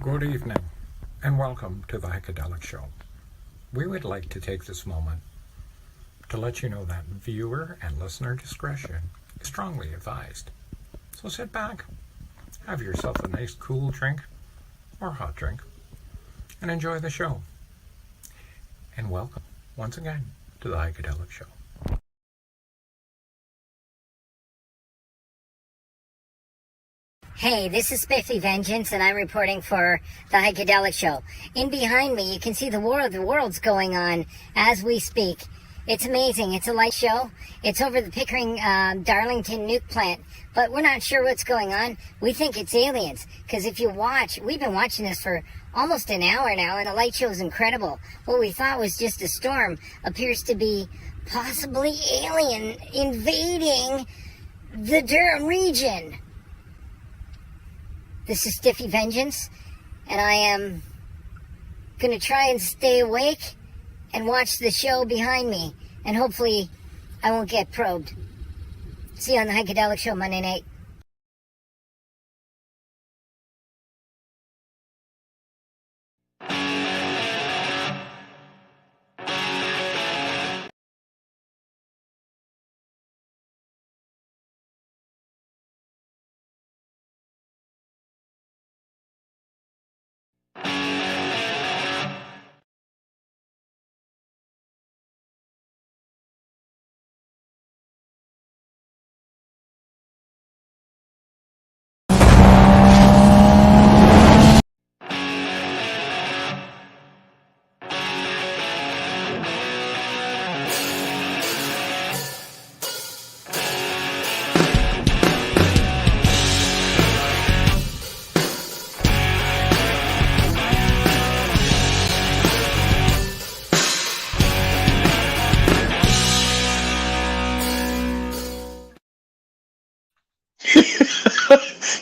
Good evening, and welcome to the Heikadelic Show. We would like to take this moment to let you know that viewer and listener discretion is strongly advised. So sit back, have yourself a nice cool drink or hot drink, and enjoy the show. And welcome once again to the Heikadelic Show. Hey, this is Spiffy Vengeance, and I'm reporting for the Heikadelic Show. In behind me, you can see the world's going on as we speak. It's amazing. It's a light show. It's over the Pickering Darlington nuke plant, but we're not sure what's going on. We think it's aliens, because if you watch, we've been watching this for almost an hour now, and the light show is incredible. What we thought was just a storm appears to be possibly alien invading the Durham region. This is Stiffy Vengeance, and I am going to try and stay awake and watch the show behind me, and hopefully I won't get probed. See you on the Heikadelic Show Monday night.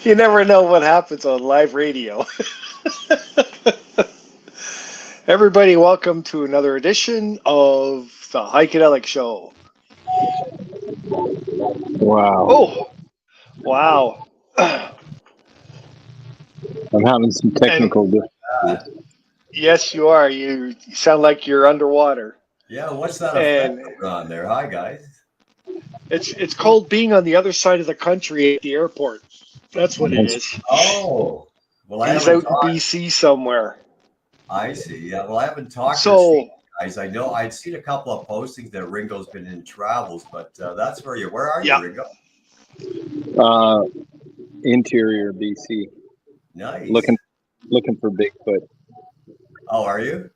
You never know what happens on live radio. Everybody, welcome to another edition of the Heikadelic Show. Wow. Oh, wow. I'm having some technical difficulties. Yes, you are. You sound like you're underwater. Yeah, what's that And effect on there? Hi, guys. it's called being on the other side of the country at the airport. That's what it is. Oh, well, I He's haven't out in talked. BC somewhere. I see. Yeah, well, I haven't talked to So, guys. I know I'd seen a couple of postings that Ringo's been in travels, but that's where you. Where are you, yeah. Ringo? Interior BC. Nice. Looking for Bigfoot. Oh, are you?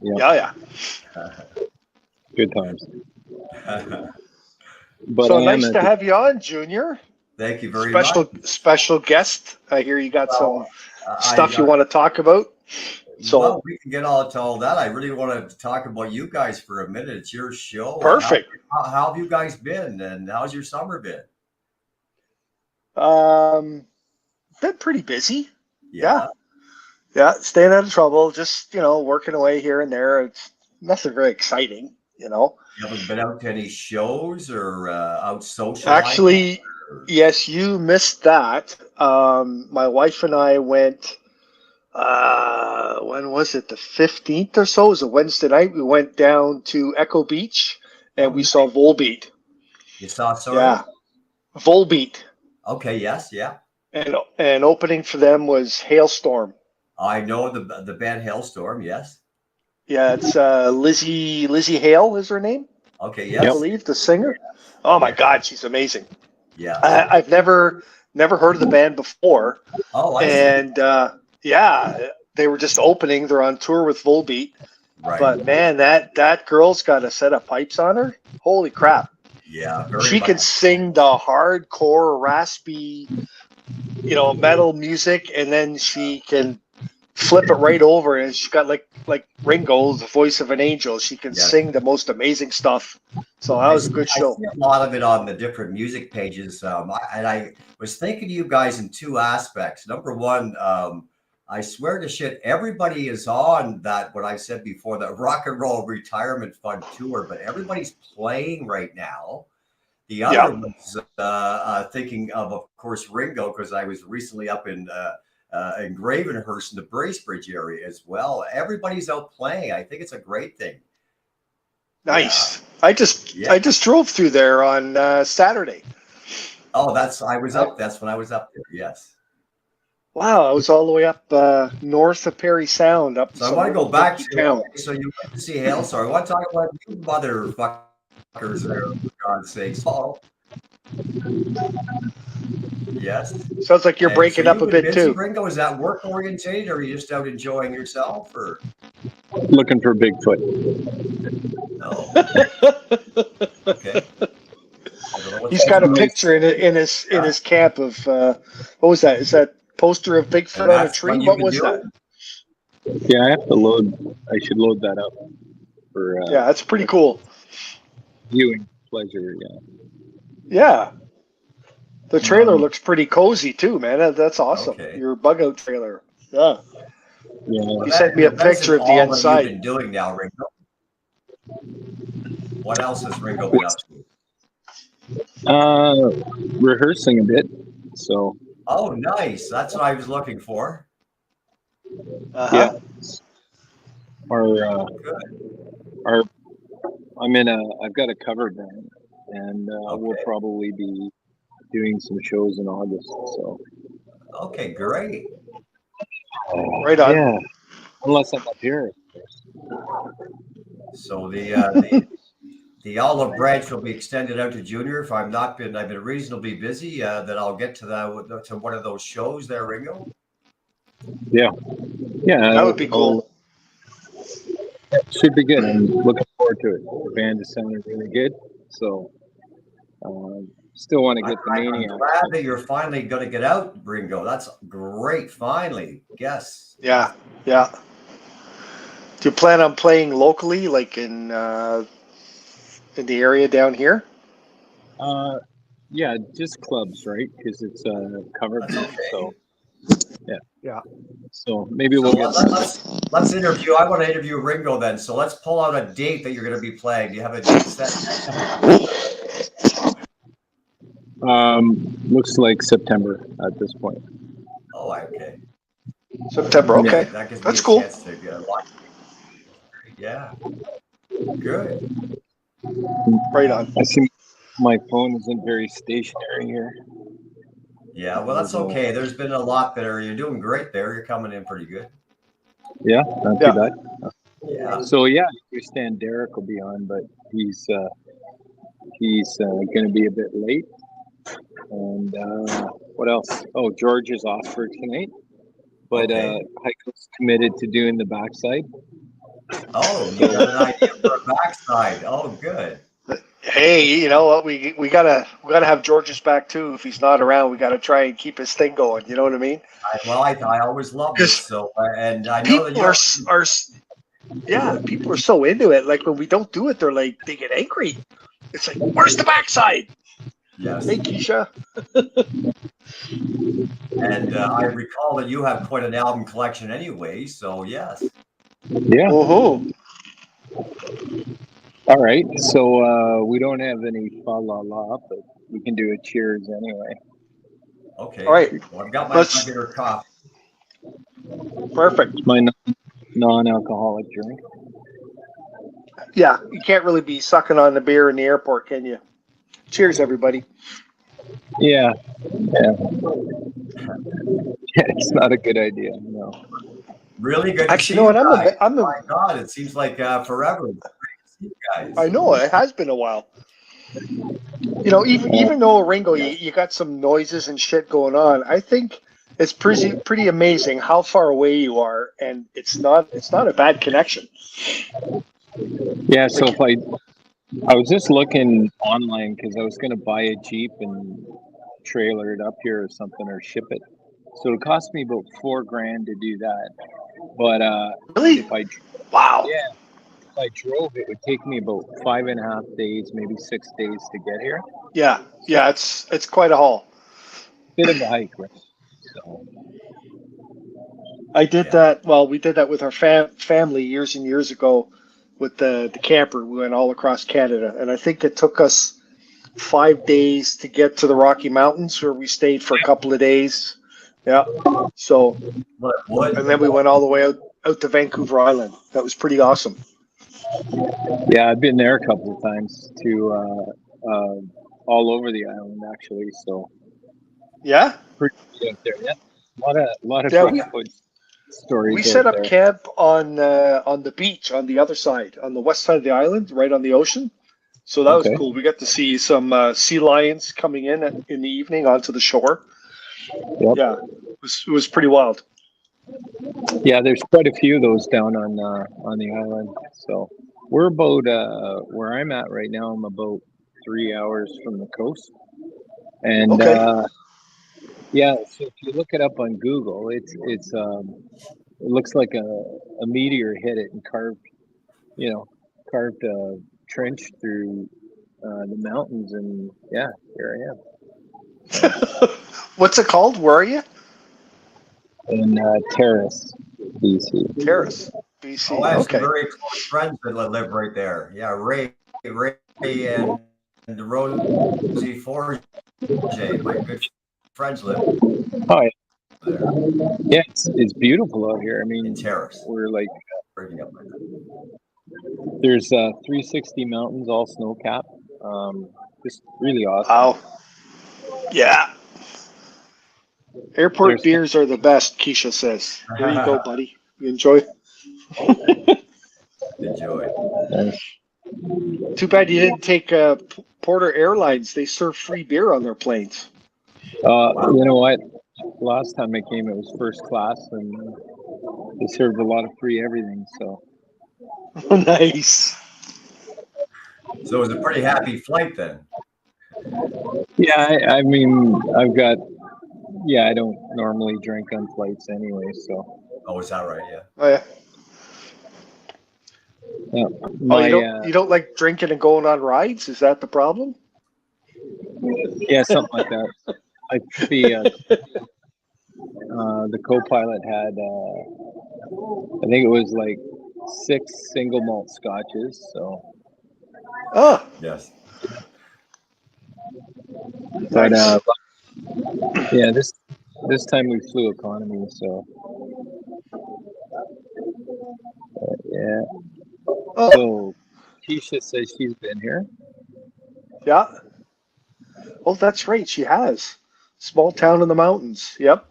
Yeah. Good times. But So I am nice to have you on, Junior. Thank you very much. Special guest. I hear you got some I stuff you want to talk about. So well, we can get all to all that. I really want to talk about you guys for a minute. It's your show. Perfect. How have you guys been, and how's your summer been? Been pretty busy. Yeah. Yeah, staying out of trouble. Just working away here and there. It's nothing very exciting. You haven't been out to any shows or out socializing? Actually, yes, you missed that. My wife and I went. When was it? The 15th or so? It was a Wednesday night. We went down to Echo Beach and we saw Volbeat. You saw, sorry? Yeah, Volbeat. Okay. Yes. Yeah. And opening for them was Hailstorm. I know the band Hailstorm. Yes. Yeah, it's Lizzie Hale is her name. Okay. Yes. I believe the singer. Oh my God, she's amazing. Yeah. I've never heard of the band before. Oh, I see. And yeah, they were just opening. They're on tour with Volbeat. Right. But man, that girl's got a set of pipes on her. Holy crap! Yeah. Very She can sing the hardcore, raspy, metal music, and then she can flip it right over, and she's got like Ringo, the voice of an angel. She can sing the most amazing stuff. So that was a good show. I see a lot of it on the different music pages, and I was thinking to you guys in two aspects. Number one, I swear to shit, everybody is on that, what I said before, the rock and roll retirement fund tour, but everybody's playing right now. The other was thinking of course, Ringo, because I was recently up in in Gravenhurst in the Bracebridge area as well. Everybody's out playing. I think it's a great thing. Nice. Yeah. I just drove through there on Saturday. Oh, that's when I was up there. Yes. Wow, I was all the way up north of Perry Sound, up. So I want to go back to town. so you went to see Hailstorm. I want to talk about you motherfuckers there, for God's sakes. Oh, yes. Sounds like you're breaking so up a bit busy, too. Ringo, is that work orientated, or are you just out enjoying yourself, or Looking for Bigfoot. no? Okay. He's got a picture in his camp of what was that? Is that poster of Bigfoot on a tree? What was that? Yeah, I have to load. I should load that up for Yeah, that's pretty cool. viewing pleasure. Yeah. Yeah. The trailer looks pretty cozy too, man. That's awesome. Okay. Your bug out trailer. Yeah. Yeah. You sent me a picture of the all that inside. you've been doing now, Ringo. What else has Ringo been up to? Rehearsing a bit. So. Oh, nice. That's what I was looking for. Uh-huh. Yeah. I've got a cover band, and we'll probably be doing some shows in August. So. Okay, great. Right on. Yeah. Unless I'm up here. So the olive branch will be extended out to Junior. If I've been reasonably busy, then I'll get to one of those shows there, Ringo. Yeah. Yeah. That would be cool. Should be good. I'm looking forward to it. The band is sounding really good. So still want to get the Maniac. I'm glad that you're finally going to get out, Ringo. That's great. Finally. Yes. Yeah. Yeah. Do you plan on playing locally, like in the area down here? Yeah, just clubs, right? Because it's a cover band. Okay. So Yeah. So maybe we'll get some. Let's interview. I want to interview Ringo then. So let's pull out a date that you're going to be playing. Do you have a date set? Looks like September at this point. Oh, okay. September. Okay. Yeah, that gives me That's a cool. chance to get a lot. Yeah. Good. Right on. I see my phone isn't very stationary here. Yeah, well, that's okay. There's been a lot there. You're doing great there. You're coming in pretty good. Yeah, not too bad. Yeah. So yeah, I understand Derek will be on, but he's going to be a bit late. And what else? Oh, George is off for tonight, but Heiko's committed to doing the backside. Oh, you got an idea for a backside. Oh, good. Hey, you know what? We gotta have George's back too. If he's not around, we gotta try and keep his thing going. You know what I mean? I always love this. So, and I know that people are so into it. Like when we don't do it, they get angry. It's like, where's the backside? Yes. Hey, Keisha. And I recall that you have quite an album collection anyway. So yes. Yeah. Oh. All right. So we don't have any fa la la, but we can do a cheers anyway. Okay. All right. Well, I've got my regular coffee. Perfect. It's my non-alcoholic drink. Yeah, you can't really be sucking on the beer in the airport, can you? Cheers, everybody. Yeah. It's not a good idea. No. Really good. Actually, you know what? Oh my God, it seems like forever. You guys. I know it has been a while. You know, even though Ringo, you got some noises and shit going on, I think it's pretty amazing how far away you are, and it's not a bad connection. Yeah. So if I was just looking online because I was going to buy a Jeep and trailer it up here or something or ship it. So it cost me about $4,000 to do that. But really, wow. Yeah. If I drove, it would take me about 5.5 days, maybe 6 days to get here. Yeah, it's quite a haul. Bit of a hike, right? So. I did that. Well, we did that with our family years and years ago with the camper. We went all across Canada, and I think it took us 5 days to get to the Rocky Mountains, where we stayed for a couple of days, Yeah. So, What? and then we went all the way out to Vancouver Island. That was pretty awesome. Yeah, I've been there a couple of times to all over the island actually. So Yeah. pretty good out there. Yeah, a lot of Yeah. Bigfoot We stories out set up there. camp on the beach on the other side, on the west side of the island, right on the ocean. So that was Okay. cool. We got to see some sea lions coming in the evening onto the shore. Yep. Yeah, it was pretty wild. Yeah, there's quite a few of those down on the island. So we're about where I'm at right now. I'm about 3 hours from the coast, and Okay. yeah. So if you look it up on Google, it looks like a meteor hit it and carved a trench through the mountains, and yeah, here I am. What's it called? Where are you? In Terrace, BC. Terrace, Oh, BC. I have some Okay. very close friends that live right there. Yeah, Ray, and Rosie Forge. My good friends live Oh yeah, there yeah, it's beautiful out here. I in mean, Terrace. we're like Breaking up like that. there's 360 mountains, all snow capped. Just really awesome. Wow. Yeah. Airport There's beers are the best, Keisha says. There you go, buddy. You enjoy. Enjoy. Too bad you didn't take Porter Airlines. They serve free beer on their planes. You know what? Last time I came, it was first class, and they served a lot of free everything. So Nice. So it was a pretty happy flight then. yeah, I mean, I don't normally drink on flights anyway. So Oh, is that right? Yeah. Oh, yeah. yeah, Oh, my you don't like drinking and going on rides? Is that the problem? yeah, something like that. I think the co-pilot had I think it was like 6 single malt scotches. So, Oh, Yes. but nice. yeah, this time we flew economy. So yeah. Oh, So Keisha says she's been here. yeah. Oh, that's right. She has. Small town in the mountains. Yep.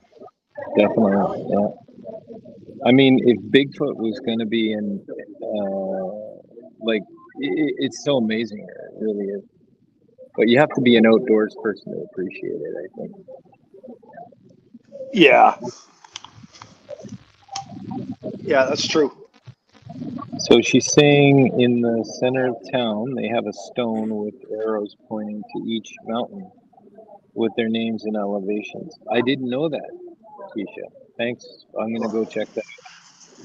Definitely. Yeah. I mean, if Bigfoot was going to be in, like, it's so amazing here. It really is. But you have to be an outdoors person to appreciate it, I think. Yeah. Yeah, that's true. So she's saying in the center of town, they have a stone with arrows pointing to each mountain with their names and elevations. I didn't know that, Keisha. Thanks. I'm going to go check that.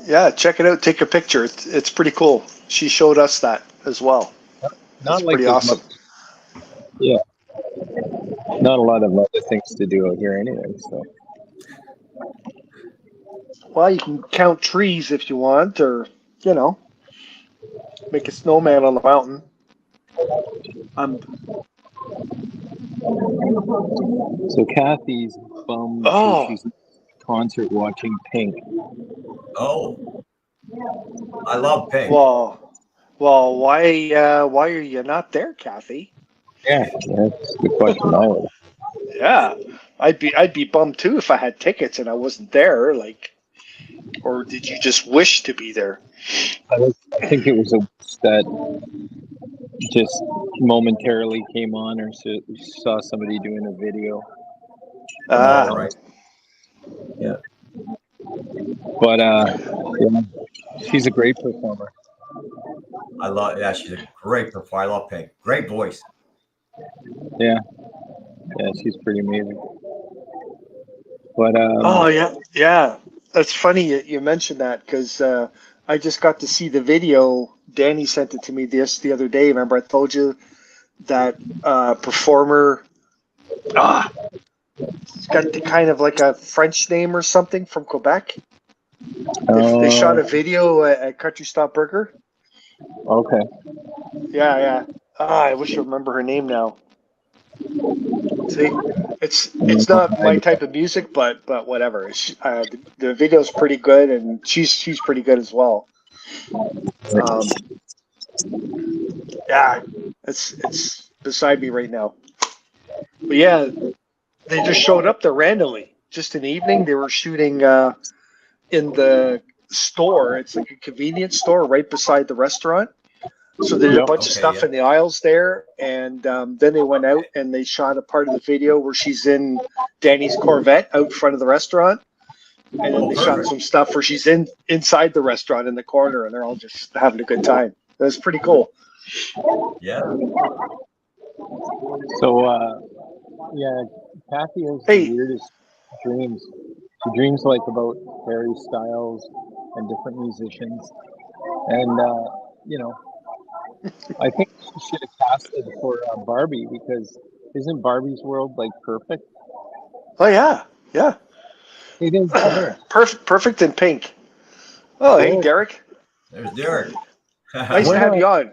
Yeah, check it out. Take a picture. It's pretty cool. She showed us that as well. That's Not like pretty there's awesome. much, yeah, not a lot of other things to do out here anyway. So Well, you can count trees if you want, or, you know, make a snowman on the mountain. Um, So Kathy's bummed because oh, she's at a concert watching Pink. Oh, I love Pink. why are you not there, Kathy? Yeah, that's the question always. Yeah, I'd be bummed too if I had tickets and I wasn't there. Like, or did you just wish to be there? I think it was a wish that just momentarily came on, or saw somebody doing a video. Ah, Oh, right. Yeah, but yeah, she's a great performer. Yeah, she's a great performer. I love Pink. Great voice. Yeah, she's pretty amazing. But oh yeah, yeah. That's funny you mentioned that because I just got to see the video. Danny sent it to me the other day. Remember, I told you that performer. Ah, it's got the kind of like a French name or something from Quebec. They shot a video at Country Stop Burger. okay, Yeah, yeah. Ah, I wish I remember her name now. See, It's not my type of music, but whatever. The video's pretty good, and she's pretty good as well. Yeah, it's beside me right now. But yeah, they just showed up there randomly, just in the evening. They were shooting in the store. It's like a convenience store right beside the restaurant. So there's a bunch of stuff in the aisles there, and then they went out and they shot a part of the video where she's in Danny's Corvette out front of the restaurant, and then they shot some stuff where she's inside the restaurant in the corner, and they're all just having a good time. It was pretty cool. Yeah. So, yeah, Kathy has the weirdest dreams. She dreams like about Harry Styles and different musicians, and I think she should have casted for Barbie, because isn't Barbie's world like perfect? Oh yeah. It is there. Perfect in pink. Oh, hey Derek. There's Derek. Nice to have you on.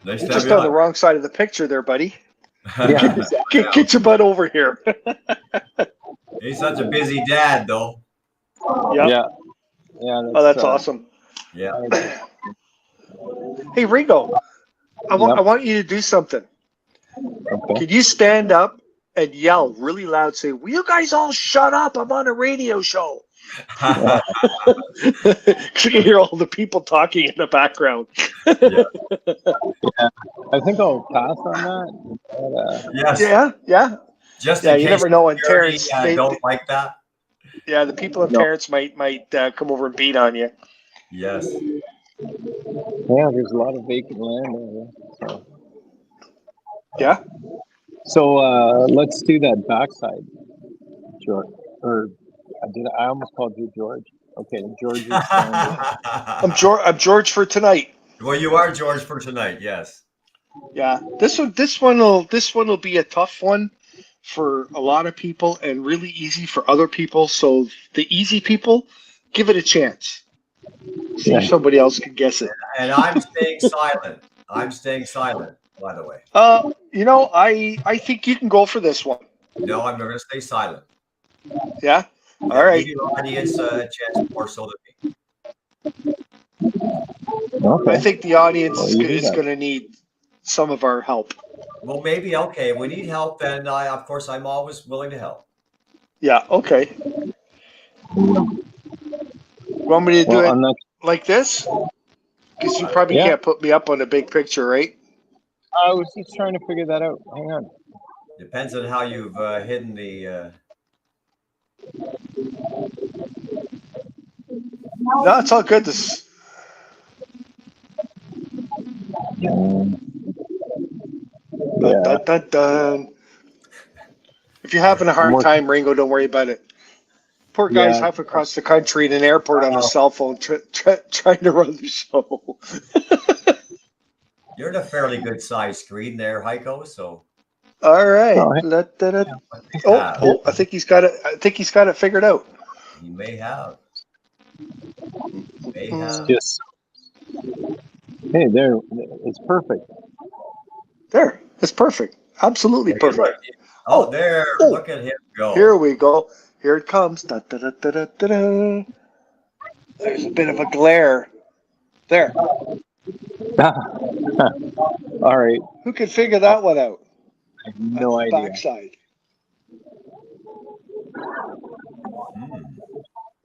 Nice You're to have just you on the wrong side of the picture there, buddy. Yeah. Get your butt over here. He's such a busy dad, though. Yeah. That's awesome. Yeah. Hey Ringo, I want you to do something. Okay. Can you stand up and yell really loud? Say, "Will you guys all shut up? I'm on a radio show." You can hear all the people talking in the background. Yeah, I think I'll pass on that. Yes. Yeah. Just in case you never know when parents don't like that. Yeah, the people and parents might come over and beat on you. Yes. Yeah, there's a lot of vacant land over there. So. Yeah. So let's do that backside, George. Or I almost called you George. Okay, George is I'm George for tonight. Well, you are George for tonight. Yes. Yeah. This one will be a tough one for a lot of people and really easy for other people. So the easy people, give it a chance. See if somebody else can guess it. And I'm staying silent. I'm staying silent, by the way. I think you can go for this one. No, I'm going to stay silent. Yeah? All right. Give your audience a chance more so than me. Okay. I think the audience is going to need some of our help. Well, maybe, okay. If we need help, then of course, I'm always willing to help. Yeah, okay. Want me to do it like this? Because you probably can't put me up on a big picture, right? I was just trying to figure that out. Hang on. Depends on how you've hidden the... No, it's all good. Dun, dun, dun. If you're having a hard time, Ringo, don't worry about it. Poor guy's half across the country in an airport on his cell phone trying to run the show. You're in a fairly good size screen there, Heiko, so... All right. I think he's got it. I think he's got it figured out. He may have. Yes. Hey, there. It's perfect. There. It's perfect. Absolutely perfect. Oh, there. Look at him go. Here we go. Here it comes. Da, da, da, da, da, da. There's a bit of a glare. There. All right. Who can figure that one out? I have no idea. Backside.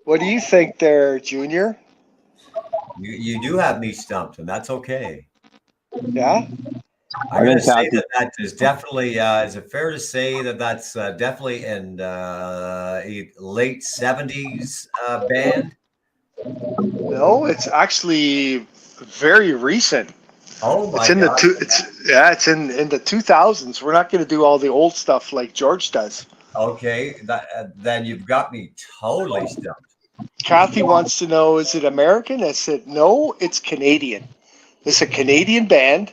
What do you think there, Junior? You do have me stumped, and that's okay. Yeah? I'm going to say that is definitely, is it fair to say that that's definitely in a late 70s band? No, it's actually very recent. Oh my God. It's in the 2000s. We're not going to do all the old stuff like George does. Okay, then you've got me totally stumped. Kathy wants to know, is it American? I said, no, it's Canadian. It's a Canadian band.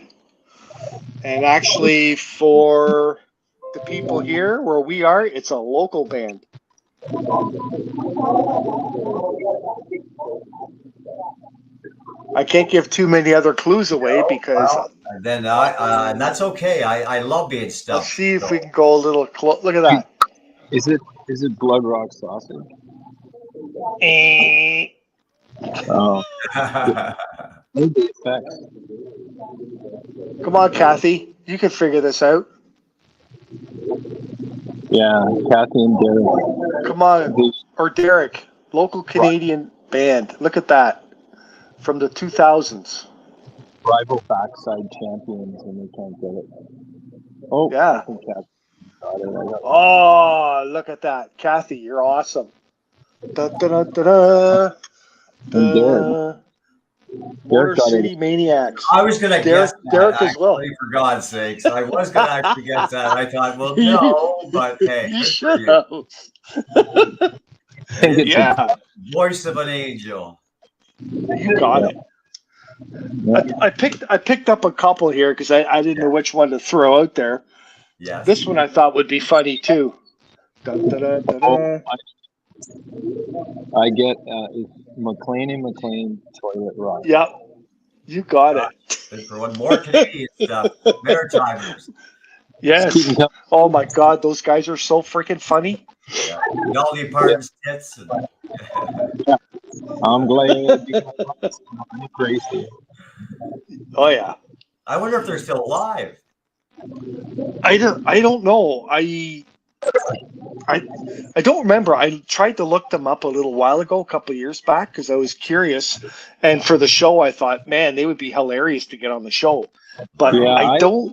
And actually, for the people here where we are, it's a local band. I can't give too many other clues away because... Then and that's okay. I love being stumped. Let's see if we can go a little close. Look at that. Is it blood rock sausage? Eh. Oh, maybe effects. Come on, Kathy. You can figure this out. Yeah, Kathy and Derek. Come on. The Or Derek. Local Canadian band. Look at that. From the 2000s. rival backside champions, and they can't get it. Oh, Yeah. I think Kathy got it. I got Oh, look at that. Kathy, you're awesome. Da, da, da, da, da, and Derek. da. Derek Motor got City it. Maniacs. I was going to guess that, Derek as well. actually, for God's sakes. I was going to actually guess that. I thought, well, You- no, but hey, You good for should you. have. think it's Yeah, Voice of an angel. you got it. Yeah. I picked up a couple here because I didn't know which one to throw out there. Yes. This one I thought would be funny too. Dun, dun, dun, dun, dun. I get it's McLean and McLean toilet rock. Yep, you got it. And for one more Canadian stuff, Maritimers. Yes. Keep 'em coming. Oh my God, those guys are so freaking funny. Yeah. Dolly Parton's tits. And, I'm glad you I'm crazy. Oh yeah. I wonder if they're still alive. I don't know. I don't remember. I tried to look them up a little while ago, a couple of years back, because I was curious. And for the show, I thought, man, they would be hilarious to get on the show. But Yeah, I don't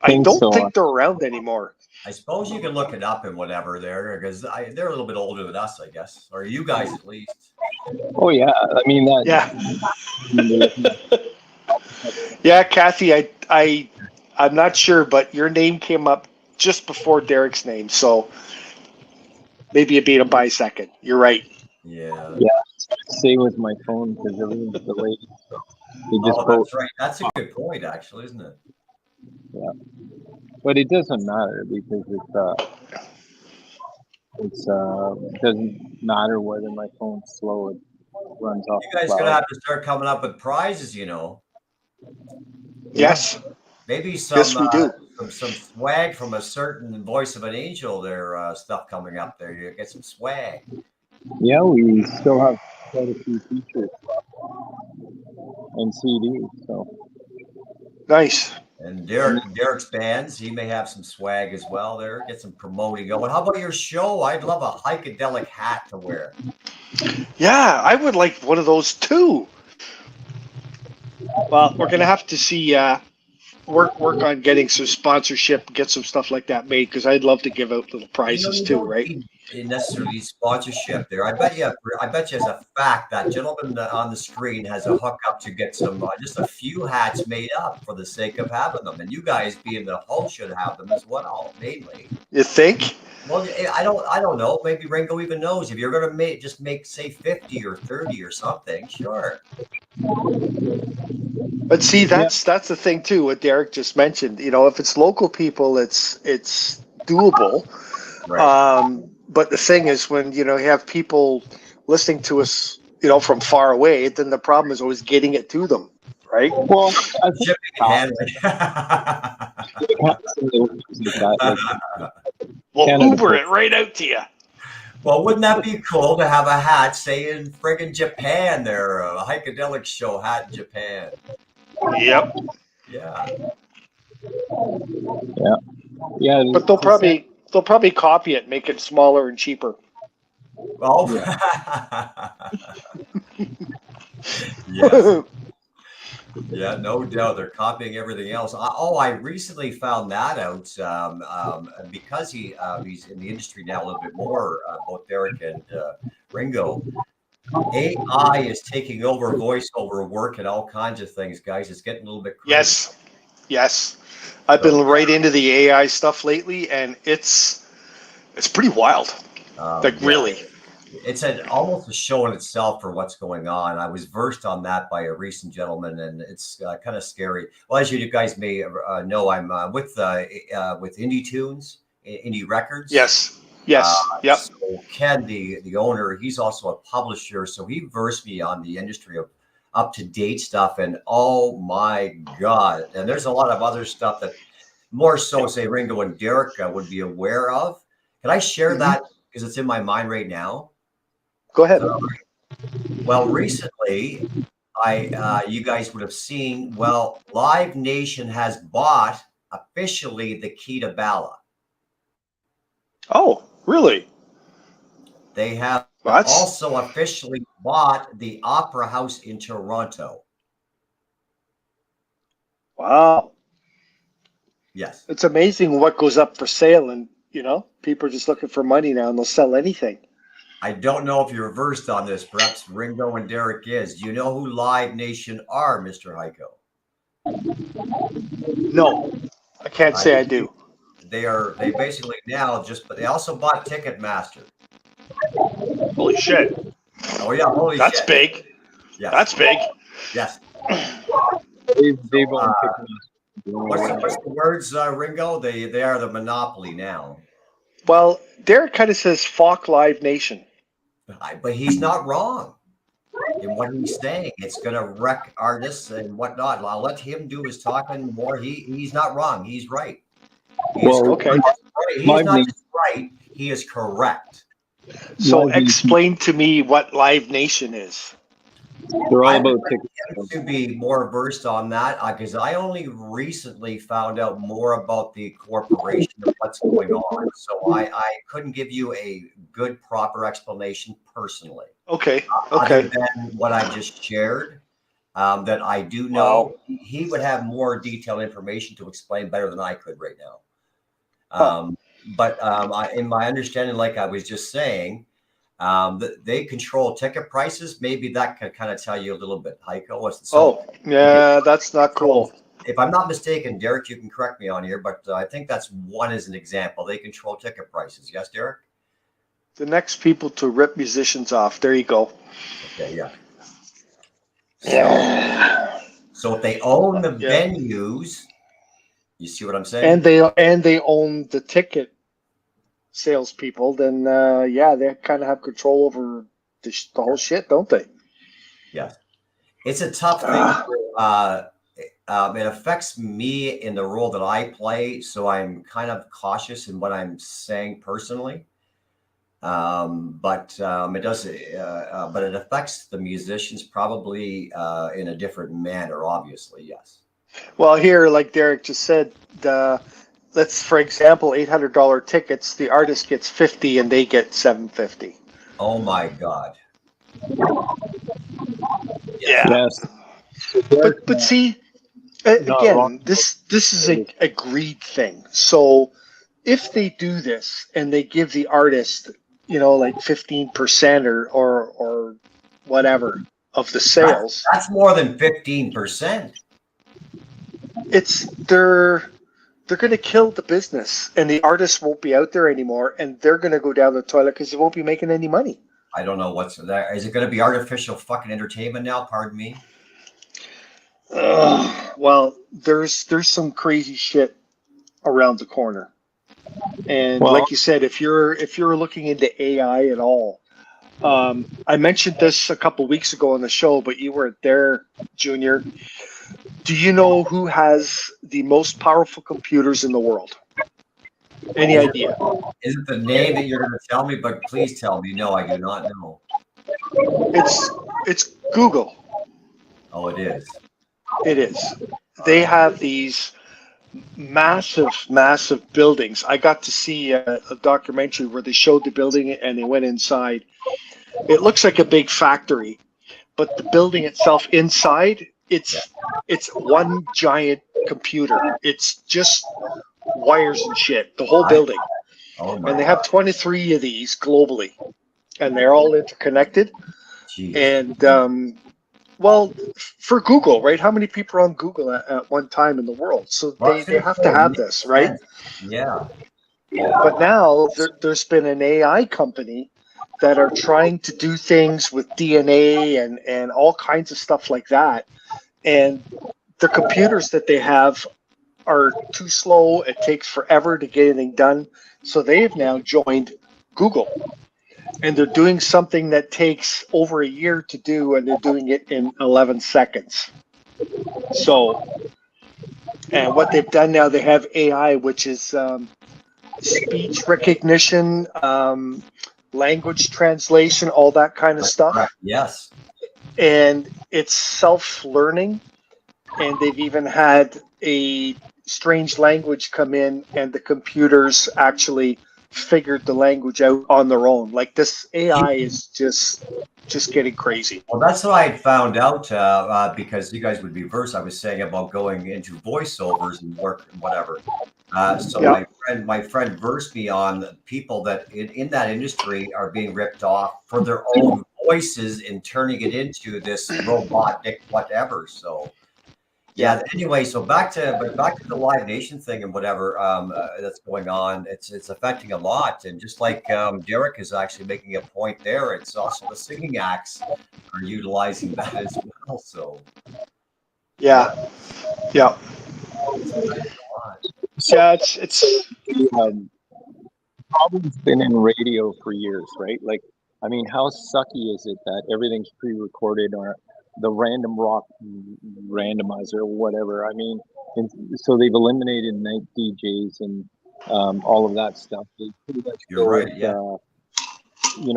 think so. think they're around anymore. I suppose you can look it up and whatever there, because they're a little bit older than us, I guess, or you guys at least. Oh yeah, I mean that. Yeah. Yeah, Kathy, I'm not sure, but your name came up just before Derek's name, so maybe you beat him by a second. You're right. Yeah. Stay with my phone because everything's delayed. So they just Oh, both. that's right. That's a good point, actually, isn't it? But it doesn't matter because it doesn't matter whether my phone's slow. It runs off. You guys the gonna cloud. have to start coming up with prizes, Yes. Maybe some Yes, we do. some swag from a certain Voice of an Angel. Their stuff coming up there. You get some swag. Yeah, we still have quite a few features left and CDs. So Nice. And Derek's bands, he may have some swag as well there. Get some promoting going. How about your show? I'd love a Heikadelic hat to wear. Yeah, I would like one of those too. Well, we're gonna have to see work on getting some sponsorship, get some stuff like that made, because I'd love to give out little prizes You too, don't right? need necessarily sponsorship there. I bet you as a fact that gentleman on the screen has a hookup to get some just a few hats made up for the sake of having them, and you guys being the host should have them as well, mainly. You think? Well, I don't know. Maybe Ringo even knows. If you're gonna make say 50 or 30 or something, sure. But see, that's the thing too. What Derek just mentioned. You know, if it's local people, it's doable. Right. But the thing is, when you have people listening to us, from far away, then the problem is always getting it to them, right? well, I think Shipping and We'll Canada Uber Post. it right out to you. Well, wouldn't that be cool to have a hat saying friggin' Japan there, a Heikadelic show hat in Japan? Yep. Yeah. Yeah, But they'll probably copy it, make it smaller and cheaper. Well, yes. Yeah, no doubt. They're copying everything else. I recently found that out because he's in the industry now a little bit more, both Derek and Ringo. AI is taking over voiceover work and all kinds of things, guys. It's getting a little bit crazy. Yes. I've been right into the AI stuff lately, and it's pretty wild. Really. It's almost a show in itself for what's going on. I was versed on that by a recent gentleman, and it's kind of scary. Well, as you guys may know, I'm with Indie Tunes, Indie Records. Yes. Yep. So Ken, the owner, he's also a publisher, so he versed me on the industry of up-to-date stuff, and oh my God. And there's a lot of other stuff that more so, say, Ringo and Derek would be aware of. Can I share that because it's in my mind right now? Go ahead. Well, recently, you guys would have seen. Well, Live Nation has bought officially the Key to Bala. Oh, really? They have What? also officially bought the Opera House in Toronto. Wow. Yes. It's amazing what goes up for sale, and people are just looking for money now, and they'll sell anything. I don't know if you're versed on this. Perhaps Ringo and Derek is. Do you know who Live Nation are, Mr. Heiko? No, I can't say I do. They basically now but they also bought Ticketmaster. Holy shit. Oh yeah, holy That's shit. big. Yes. That's big. Yes. They've owned Ticketmaster. What's the words, Ringo? They are the monopoly now. Well, Derek kind of says "Fuck Live Nation." But he's not wrong in what he's saying. It's going to wreck artists and whatnot. I'll let him do his talking more. He's not wrong. He's right. Okay. He's not just right. He is correct. So explain to me what Live Nation is. They're all about tickets. To be more versed on that because I only recently found out more about the corporation and what's going on. So I couldn't give you a good, proper explanation personally. Okay. Other than what I just shared, that I do know. Wow. He would have more detailed information to explain better than I could right now. But in my understanding, like I was just saying, they control ticket prices. Maybe that could kind of tell you a little bit, Heiko. Yeah, that's not cool. If I'm not mistaken, Derek, you can correct me on here, but I think that's one as an example. They control ticket prices. Yes, Derek? The next people to rip musicians off. There you go. Okay, yeah. So if they own the venues, you see what I'm saying? And they own the ticket salespeople, then they kind of have control over the whole shit, don't they? Yes. It's a tough thing. It affects me in the role that I play, so I'm kind of cautious in what I'm saying personally. But it does. But it affects the musicians probably in a different manner. Obviously, yes. Well, here, like Derek just said, let's, for example, $800 tickets. The artist gets 50, and they get $750. Oh my God! Yeah. Yes. But see, again, this is a greed thing. So if they do this and they give the artist, like 15% or whatever of the sales, that's more than 15%. They're going to kill the business, and the artists won't be out there anymore, and they're going to go down the toilet because they won't be making any money. I don't know what's there. Is it going to be artificial fucking entertainment now? Pardon me. Well, there's some crazy shit around the corner, and like you said, if you're looking into AI at all, I mentioned this a couple weeks ago on the show, but you weren't there, Junior. Do you know who has the most powerful computers in the world? Any idea? Is it the name that you're going to tell me? But please tell me. No, I do not know. It's Google. Oh, it is. It is. They have these massive buildings. I got to see a documentary where they showed the building and they went inside. It looks like a big factory, but the building itself inside, it's one giant computer. It's just wires and shit, the whole building. Oh my and they have 23 of these globally, and they're all interconnected. Jeez. And for Google, right? How many people are on Google at one time in the world? So they have to have this, right? Yeah. But now there's been an AI company that are trying to do things with DNA and all kinds of stuff like that. And the computers that they have are too slow. It takes forever to get anything done. So they have now joined Google. And they're doing something that takes over a year to do, and they're doing it in 11 seconds. So, and what they've done now, they have AI, which is speech recognition, language translation, all that kind of stuff. Correct. Yes. And it's self-learning. And they've even had a strange language come in, and the computers actually figured the language out on their own. Like, this AI is just getting crazy. Well, that's what I had found out because you guys would be versed. I was saying about going into voiceovers and work and whatever. So Yeah. my friend versed me on people that in that industry are being ripped off for their own voices and turning it into this robotic whatever. So yeah. Anyway, so back to the Live Nation thing and whatever that's going on. It's affecting a lot, and just like Derek is actually making a point there, it's also the singing acts are utilizing that as well. So Yeah. it's The problem's been in radio for years, right? Like, I mean, how sucky is it that everything's pre-recorded or the random rock randomizer or whatever? I mean, and so they've eliminated night DJs and all of that stuff. They pretty much You're go right, with, yeah.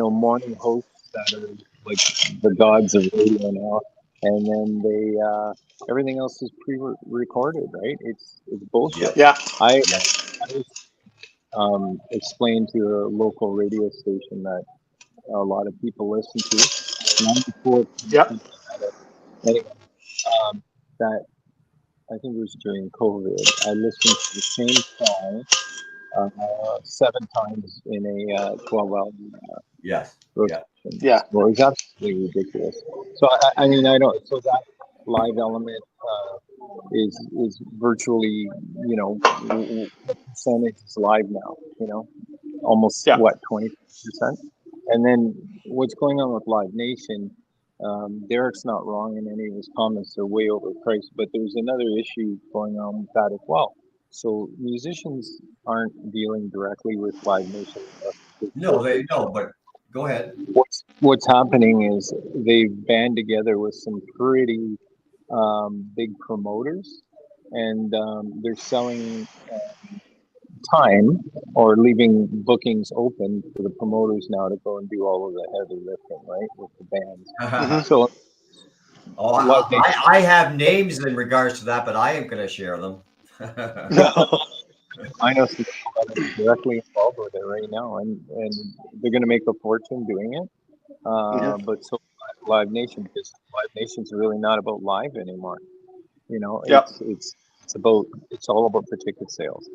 morning hosts that are like the gods of radio now, and then they everything else is pre-recorded, right? It's bullshit. Yeah. I Yes. explained to a local radio station that a lot of people listen to. 94. Yep. Anyway, that I think it was during COVID. I listened to the same song 7 times in a 12-hour Yes. rotation. Yeah. Well, it's absolutely ridiculous. So I mean, I don't. So that live element is virtually, what percentage is live now? Almost Yeah. what, 20%? And then what's going on with Live Nation? Derek's not wrong in any of his comments. They're way overpriced, but there's another issue going on with that as well. So musicians aren't dealing directly with Live Nation. No, they don't. But go ahead. What's happening is they've band together with some pretty big promoters, and they're selling time or leaving bookings open for the promoters now to go and do all of the heavy lifting, right, with the bands. So I have names in regards to that, but I am going to share them. I know some people that are directly involved with it right now, and they're going to make a fortune doing it. But so Live Nation, because Live Nation's really not about live anymore. It's all about the ticket sales.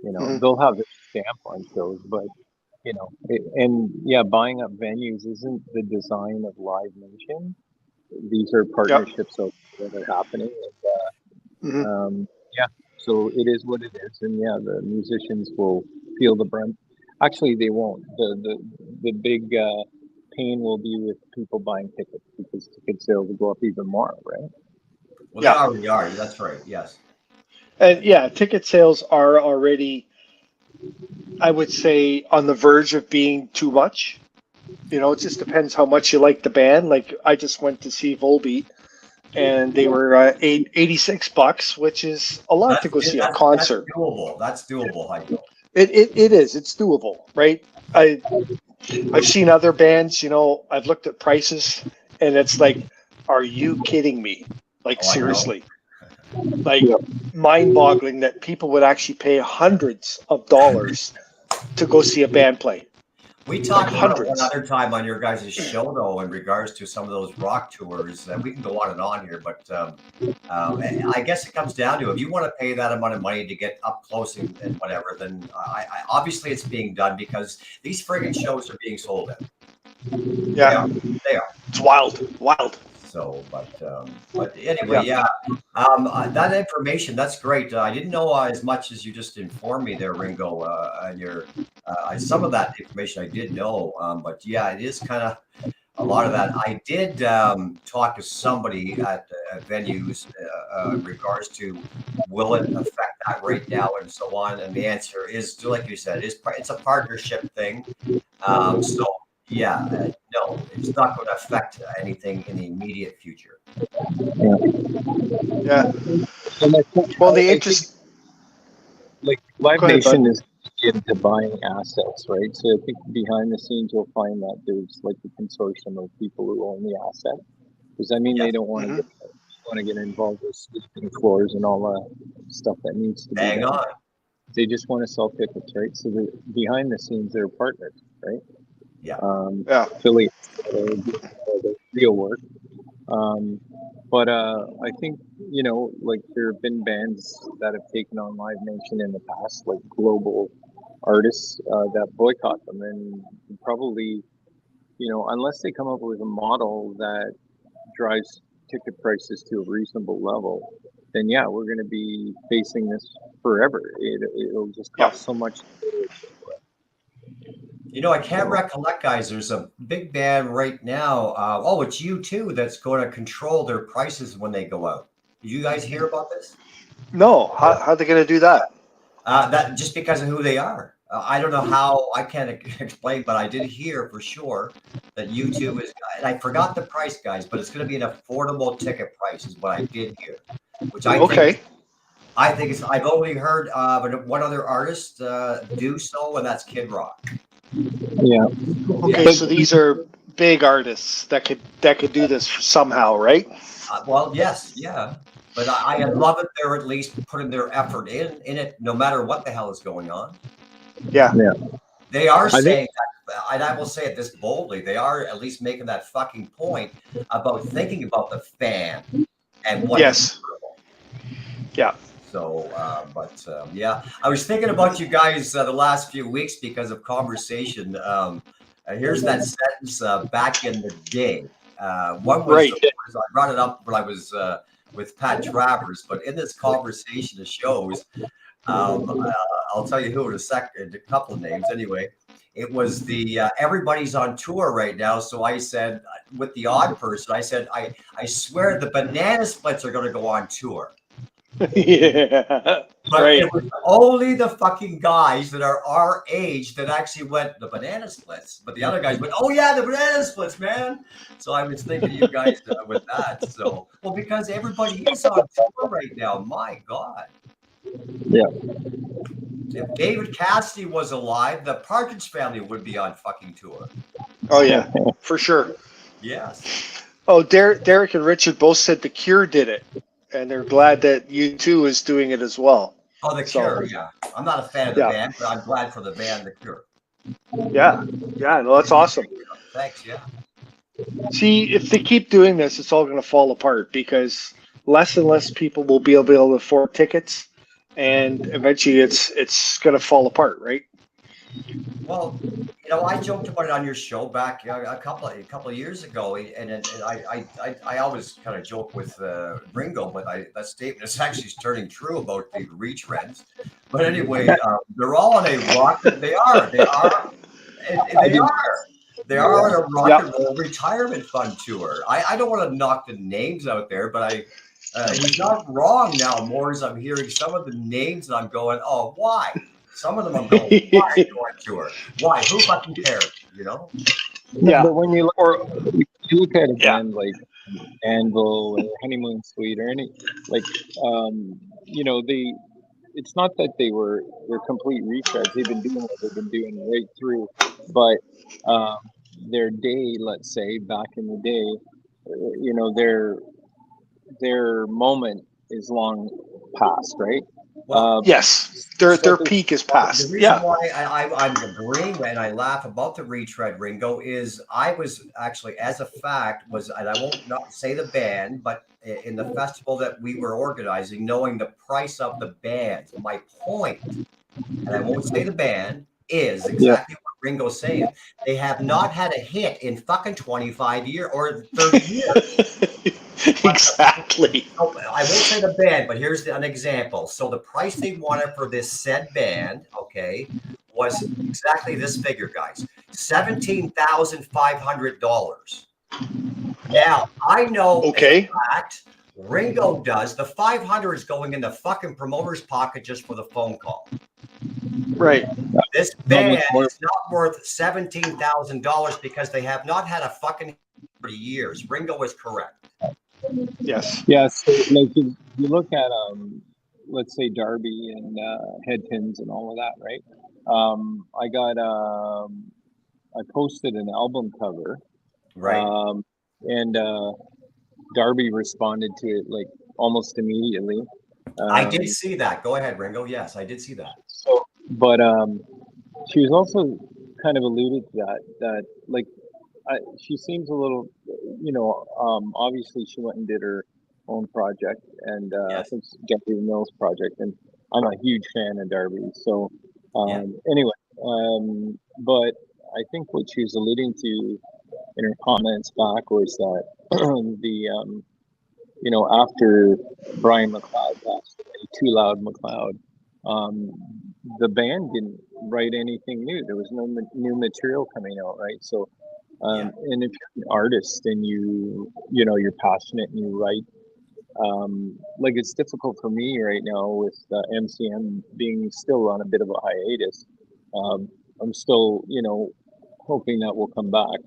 They'll have their stamp on shows, but buying up venues isn't the design of Live Nation. These are partnerships that are happening, and so it is what it is, and the musicians will feel the brunt. Actually, they won't. The big pain will be with people buying tickets, because ticket sales will go up even more, right? Well, they already are. That's right. Yes. And ticket sales are already, I would say, on the verge of being too much. It just depends how much you like the band. Like, I just went to see Volbeat, and they were $86, which is a lot to go see a concert. That's doable. Heiko. It is. It's doable, right? I've seen other bands. I've looked at prices, and it's like, are you kidding me? Like, seriously. Like, mind-boggling that people would actually pay hundreds of dollars to go see a band play. We talked about it another time on your guys' show, though, in regards to some of those rock tours. We can go on and on here, but I guess it comes down to, if you want to pay that amount of money to get up close and whatever, then obviously it's being done, because these friggin' shows are being sold out. Yeah, they are. It's wild. So, but anyway, that information, that's great. I didn't know as much as you just informed me there, Ringo, and your some of that information I did know, but it is kind of a lot of that. I did talk to somebody at venues in regards to, will it affect that right now and so on, and the answer is, like you said, it's a partnership thing. So no, it's not going to affect anything in the immediate future. Yeah. Well, the interest, like Live Nation is into buying assets, right? So I think behind the scenes you'll find that there's like a consortium of people who own the asset. Because I mean, Yeah. they don't want to get involved with sleeping floors and all the stuff that needs to be Hang done. on. They just want to sell tickets, right? So behind the scenes, they're partners, right? Yeah. Yeah. Philly, the real work. But I think, you know, like there have been bands that have taken on Live Nation in the past, like global artists that boycott them, and probably, you know, unless they come up with a model that drives ticket prices to a reasonable level, then yeah, we're going to be facing this forever. It'll just Yeah. cost so much. You know, I can't recollect, guys. There's a big band right now. Oh, it's U2 that's going to control their prices when they go out. Did you guys hear about this? No. How are they going to do that? That just because of who they are. I don't know how. I can't explain, but I did hear for sure that U2 is. And I forgot the price, guys, but it's going to be an affordable ticket price, is what I did hear. Which I think. Okay. I think it's. I've only heard one other artist do so, and that's Kid Rock. Yeah. Okay. So these are big artists that could do this somehow, right? Well, yes, yeah. But I love it. They're at least putting their effort in it, no matter what the hell is going on. Yeah. Yeah. They are I saying that, and I will say it this boldly, they are at least making that fucking point about thinking about the fan and what is Yes. affordable. Yeah. So, yeah, I was thinking about you guys the last few weeks because of conversation. Here's that sentence back in the day. One was, Right. I brought it up when I was with Pat Travers, but in this conversation of shows, I'll tell you who in a second, a couple of names anyway. It was the everybody's on tour right now. So I said, with the odd person, I said, I swear the Banana Splits are going to go on tour. Yeah. But Right. it was only the fucking guys that are our age that actually went the Banana Splits. But the other guys went, oh yeah, the Banana Splits, man. So I was thinking of you guys with that. So, well, because everybody is on tour right now. My God. Yeah. If David Cassidy was alive, the Partridge Family would be on fucking tour. Oh yeah, for sure. Yes. Oh, Derek and Richard both said The Cure did it, and they're glad that U2 is doing it as well. Oh, The Cure, yeah. I'm not a fan of the band, but I'm glad for the band The Cure. Yeah. Yeah, no, that's awesome. Thanks, yeah. See, if they keep doing this, it's all going to fall apart because less and less people will be able to afford tickets, and eventually it's going to fall apart, right? Well, you know, I joked about it on your show back a couple of years ago, and I always kind of joke with Ringo, but that statement is actually turning true about the retreads. But anyway, they're all on a rock. They are on a rock and roll retirement fund tour. I don't want to knock the names out there, but he's not wrong now. More as I'm hearing some of the names, and I'm going, oh, why? Some of them I'm going, why are you on tour? Why? Who fucking cares? You know? Yeah. But when you look at a Yeah. band like Anvil or Honeymoon Suite or any, like, you know, it's not that they're complete retreads. They've been doing what they've been doing right through, but their day, let's say back in the day, you know, their moment is long past, right? Well, Yes, their peak is past. The reason Yeah. why I'm agreeing and I laugh about the retread, Ringo, is I was actually, as a fact, and I won't not say the band, but in the festival that we were organizing, knowing the price of the bands, my point, and I won't say the band, is exactly what Ringo's saying. They have not had a hit in fucking 25 years or 30 years. Exactly. I won't say the band, but here's an example. So the price they wanted for this said band, okay, was exactly this figure, guys: $17,500. Now I know, Okay. in fact, Ringo does. The 500 is going in the fucking promoter's pocket just for the phone call. Right. This band is not worth $17,000 because they have not had a fucking hit for years. Ringo is correct. Yes. Yeah, so like you look at let's say Darby and Head Pins and all of that, right? I got I posted an album cover, Right. and Darby responded to it like almost immediately. I did see that. Go ahead, Ringo. Yes, I did see that. So, but she was also kind of alluded to that like she seems a little, obviously she went and did her own project, and I Yes. think Jeffrey Mills project, and I'm a huge fan of Darby. So Yeah. anyway, but I think what she was alluding to in her comments back was that the after Brian McLeod passed away, Too Loud McLeod, um, the band didn't write anything new. There was no new material coming out, right? So, Yeah. and if you're an artist and you're passionate and you write, like it's difficult for me right now with MCM being still on a bit of a hiatus. I'm still, hoping that will come back.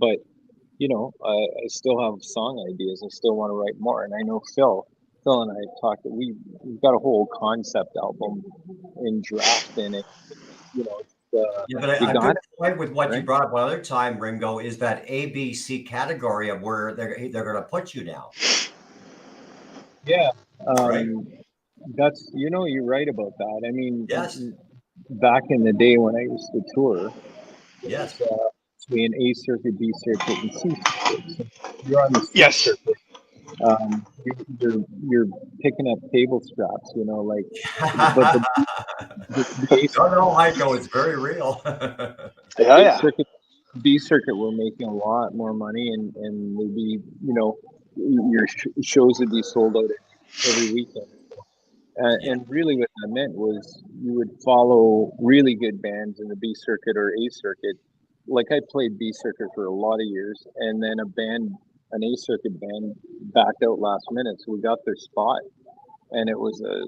But I still have song ideas. I still want to write more. And I know Phil and I have talked that we've got a whole concept album in draft in it. Yeah, but You a got good it, point with what you right? brought up one other time, Ringo, is that ABC category of where they're going to put you now, Yeah. right? That's, you're right about that. I mean, Yes. back in the day when I used to tour, it Yes. was between A circuit, B circuit, and C circuit. So you're on the C Yes. circuit. You're picking up cable straps, like, but the A No, no, Heiko, it's very real. Yeah, A yeah. circuit, B circuit were making a lot more money, and would be, your shows would be sold out every weekend. Yeah. And really, what that meant was you would follow really good bands in the B circuit or A circuit. Like I played B circuit for a lot of years, and then an A circuit band, backed out last minute, so we got their spot, and it was a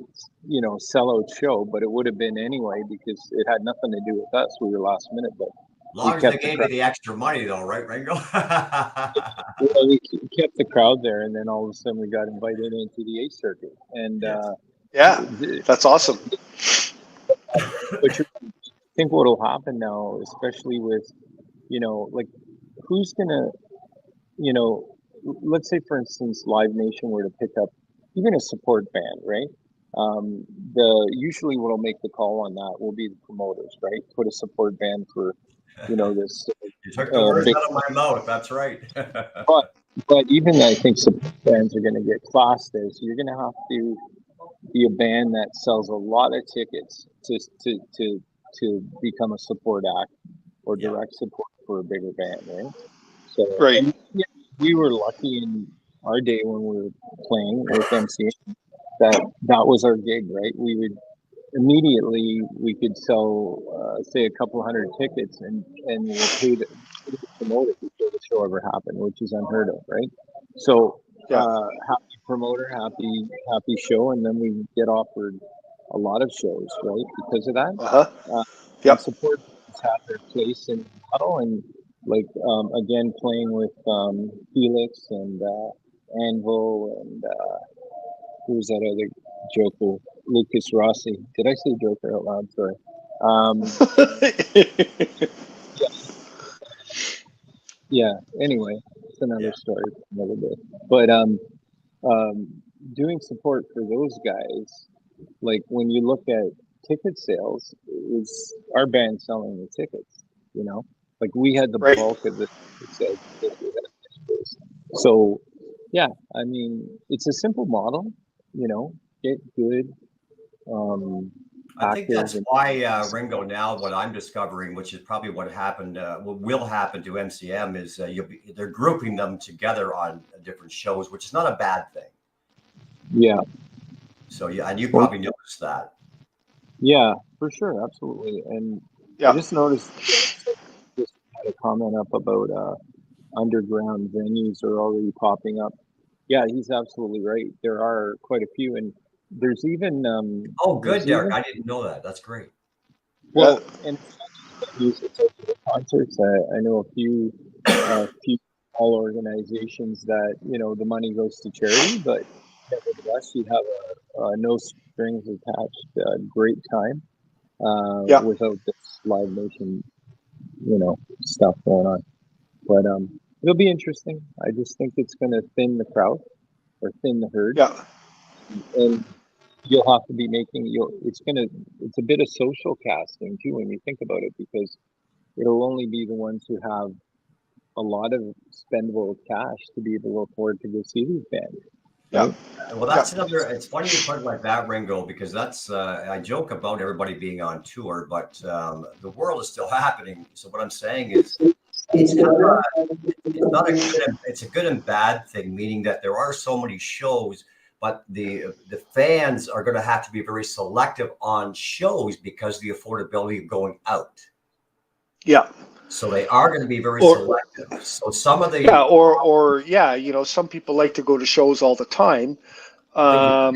sellout show, but it would have been anyway because it had nothing to do with us. We were last minute, but As we long as they kept the gave you crowd. the extra money, though, right, Ringo? We kept the crowd there, and then all of a sudden we got invited into the A circuit, and Yes. Yeah. That's awesome. but I think what will happen now, especially with like who's gonna you know let's say for instance Live Nation were to pick up even a support band, right? The usually what'll make the call on that will be the promoters, right? Put a support band for this You took the words big. out of my mouth. That's right. but but even I think support bands are going to get classed as you're going to have to be a band that sells a lot of tickets to become a support act or Yeah. direct support for a bigger band, right? So, Right. and yeah, we were lucky in our day when we were playing with MC that was our gig, right? We would immediately we could sell say a couple hundred tickets and we'll pay the promoter before the show ever happened, which is unheard of, right? So Yeah. happy promoter, happy show, and then we get offered a lot of shows, right? Because of that. Uh-huh. And Yep. support bands have their place in the model, and like again playing with Felix and Anvil and who's that other Joker? Lucas Rossi. Did I say Joker out loud? Sorry. Yeah. Anyway, it's another Yeah. story for another day. But um, doing support for those guys, like when you look at ticket sales, is our band selling the tickets? Like we had the Right. bulk of the ticket sales because we had this. So yeah, I mean it's a simple model. Get good, I think active, that's and why Ringo. Now, what I'm discovering, which is probably what happened, what will happen to MCM, is they're grouping them together on different shows, which is not a bad thing. yeah. So yeah, and you Well, probably noticed that. yeah, for sure, absolutely. And I Yeah. just noticed just had a comment up about underground venues are already popping up. Yeah, he's absolutely right. There are quite a few, and there's even Oh, good, Derek. I didn't know that. That's great. Yeah. well, and it's not just venues, it's also the concerts. I know a few small organizations that the money goes to charity, but nevertheless, you have a no strings attached great time. Yeah. without this Live Nation, stuff going on. But it'll be interesting. I just think it's going to thin the crowd or thin the herd, Yeah. and you'll have to be making it's a bit of social casting too when you think about it, because it'll only be the ones who have a lot of spendable cash to be able to afford to go see these bands. Yeah. Right? Well, that's another. It's funny you put it like that, Ringo, because that's. I joke about everybody being on tour, but the world is still happening. So what I'm saying is, it's kind of it's not a good. It's a good and bad thing, meaning that there are so many shows, but the fans are going to have to be very selective on shows because of the affordability of going out. Yeah. So they are going to be very selective. So some of the some people like to go to shows all the time. now,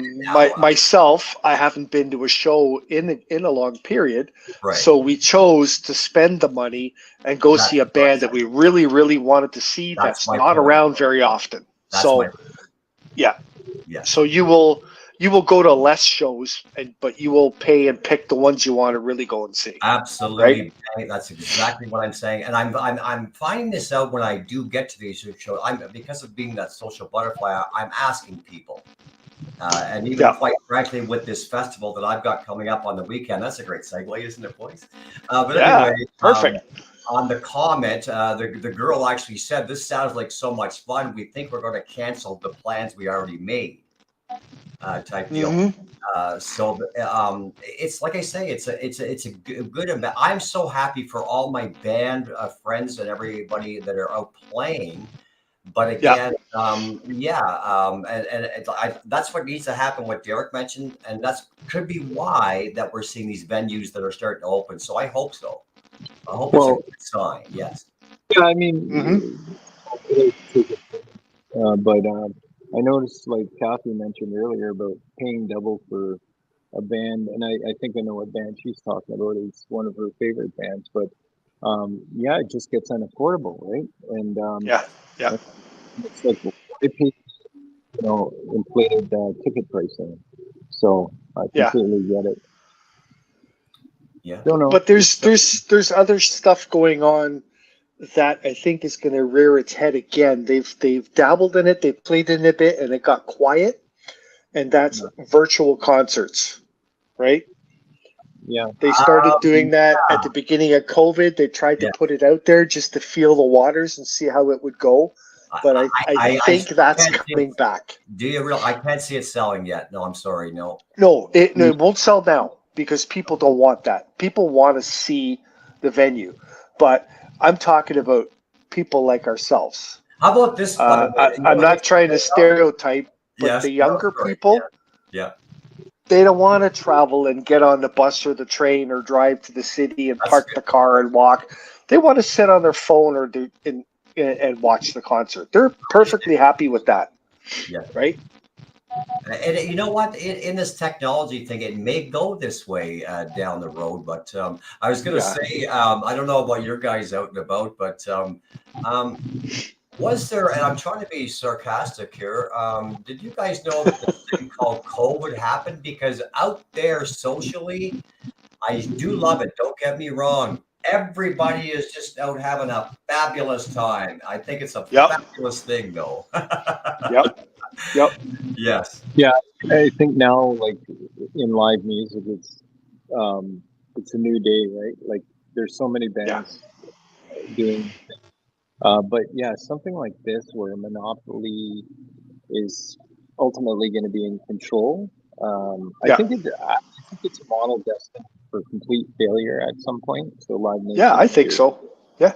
Myself, I haven't been to a show in a long period, right. so we chose to spend the money and go see a band that we really, really wanted to see. That's not around very often. Yeah. So you will go to less shows, but you will pay and pick the ones you want to really go and see. Absolutely, right? That's exactly what I'm saying, and I'm finding this out when I do get to these shows. Because of being that social butterfly, I'm asking people, and even quite frankly, with this festival that I've got coming up on the weekend, that's a great segue, isn't it, boys? But anyway, perfect. On the comment, the girl actually said, "This sounds like so much fun. We think we're going to cancel the plans we already made." Type deal. So it's like I say, it's a good and bad. I'm so happy for all my band friends and everybody that are out playing. But again, that's what needs to happen. What Derek mentioned, and that's could be why that we're seeing these venues that are starting to open. So I hope so. I hope it's a good sign. Yes. Yeah, I mean, but I noticed, like Kathy mentioned earlier, about paying double for a band, and I think I know what band she's talking about. It's one of her favorite bands, but it just gets unaffordable, right? And it's like it pays, inflated inflated pricing. So I completely get it. Yeah. Don't know. But there's other stuff going on that I think is going to rear its head again. They've dabbled in it, they've played in it a bit, and it got quiet. And that's virtual concerts, right? Yeah. They started doing that at the beginning of COVID. They tried to put it out there just to feel the waters and see how it would go. But I think that's coming back. Do you really? I can't see it selling yet. No, I'm sorry. No. No, it won't sell now because people don't want that. People want to see the venue. But I'm talking about people like ourselves. How about this? I'm not trying to stereotype, but the younger people, they don't want to travel and get on the bus or the train or drive to the city and park the car and walk. They want to sit on their phone and watch the concert. They're perfectly happy with that. Yeah. Right? And you know what? In this technology thing, it may go this way down the road. But I was going to say, I don't know about your guys out and about, but was there, and I'm trying to be sarcastic here, did you guys know that this thing called COVID happened? Because out there socially, I do love it. Don't get me wrong. Everybody is just out having a fabulous time. I think it's a fabulous thing, though. Yep. Yes. Yeah, I think now, like in live music, it's a new day, right? Like there's so many bands doing. But yeah, something like this where a monopoly is ultimately going to be in control. I think it's a model destined for complete failure at some point. So live music. Yeah, I think so. Yeah.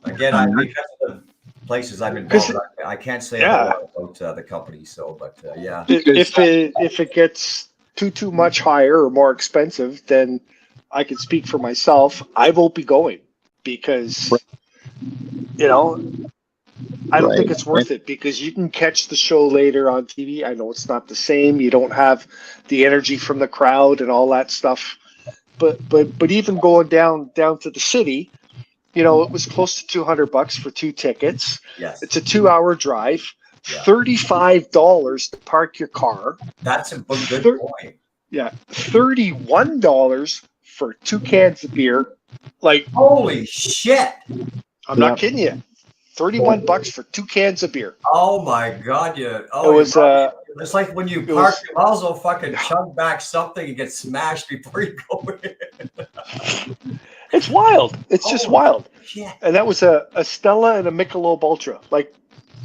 Again, because of the places I'm involved, I can't say a lot about the company. So, but if it gets too much higher or more expensive, then I can speak for myself. I won't be going because. I don't think it's worth it because you can catch the show later on TV. I know it's not the same. You don't have the energy from the crowd and all that stuff. But even going down to the city, it was close to $200 for 2 tickets. Yes. It's a 2-hour drive. $35 to park your car. That's a good point. Yeah, $31 for 2 cans of beer. Like, Holy shit! I'm Yeah. not kidding you. $31 for 2 cans of beer. Oh my god, you. It Oh, you. was It's like when you it park, was you might as well fucking chug back something and get smashed before you go in. it's wild. It's just Holy wild. shit! And that was a Stella and a Michelob Ultra. Like,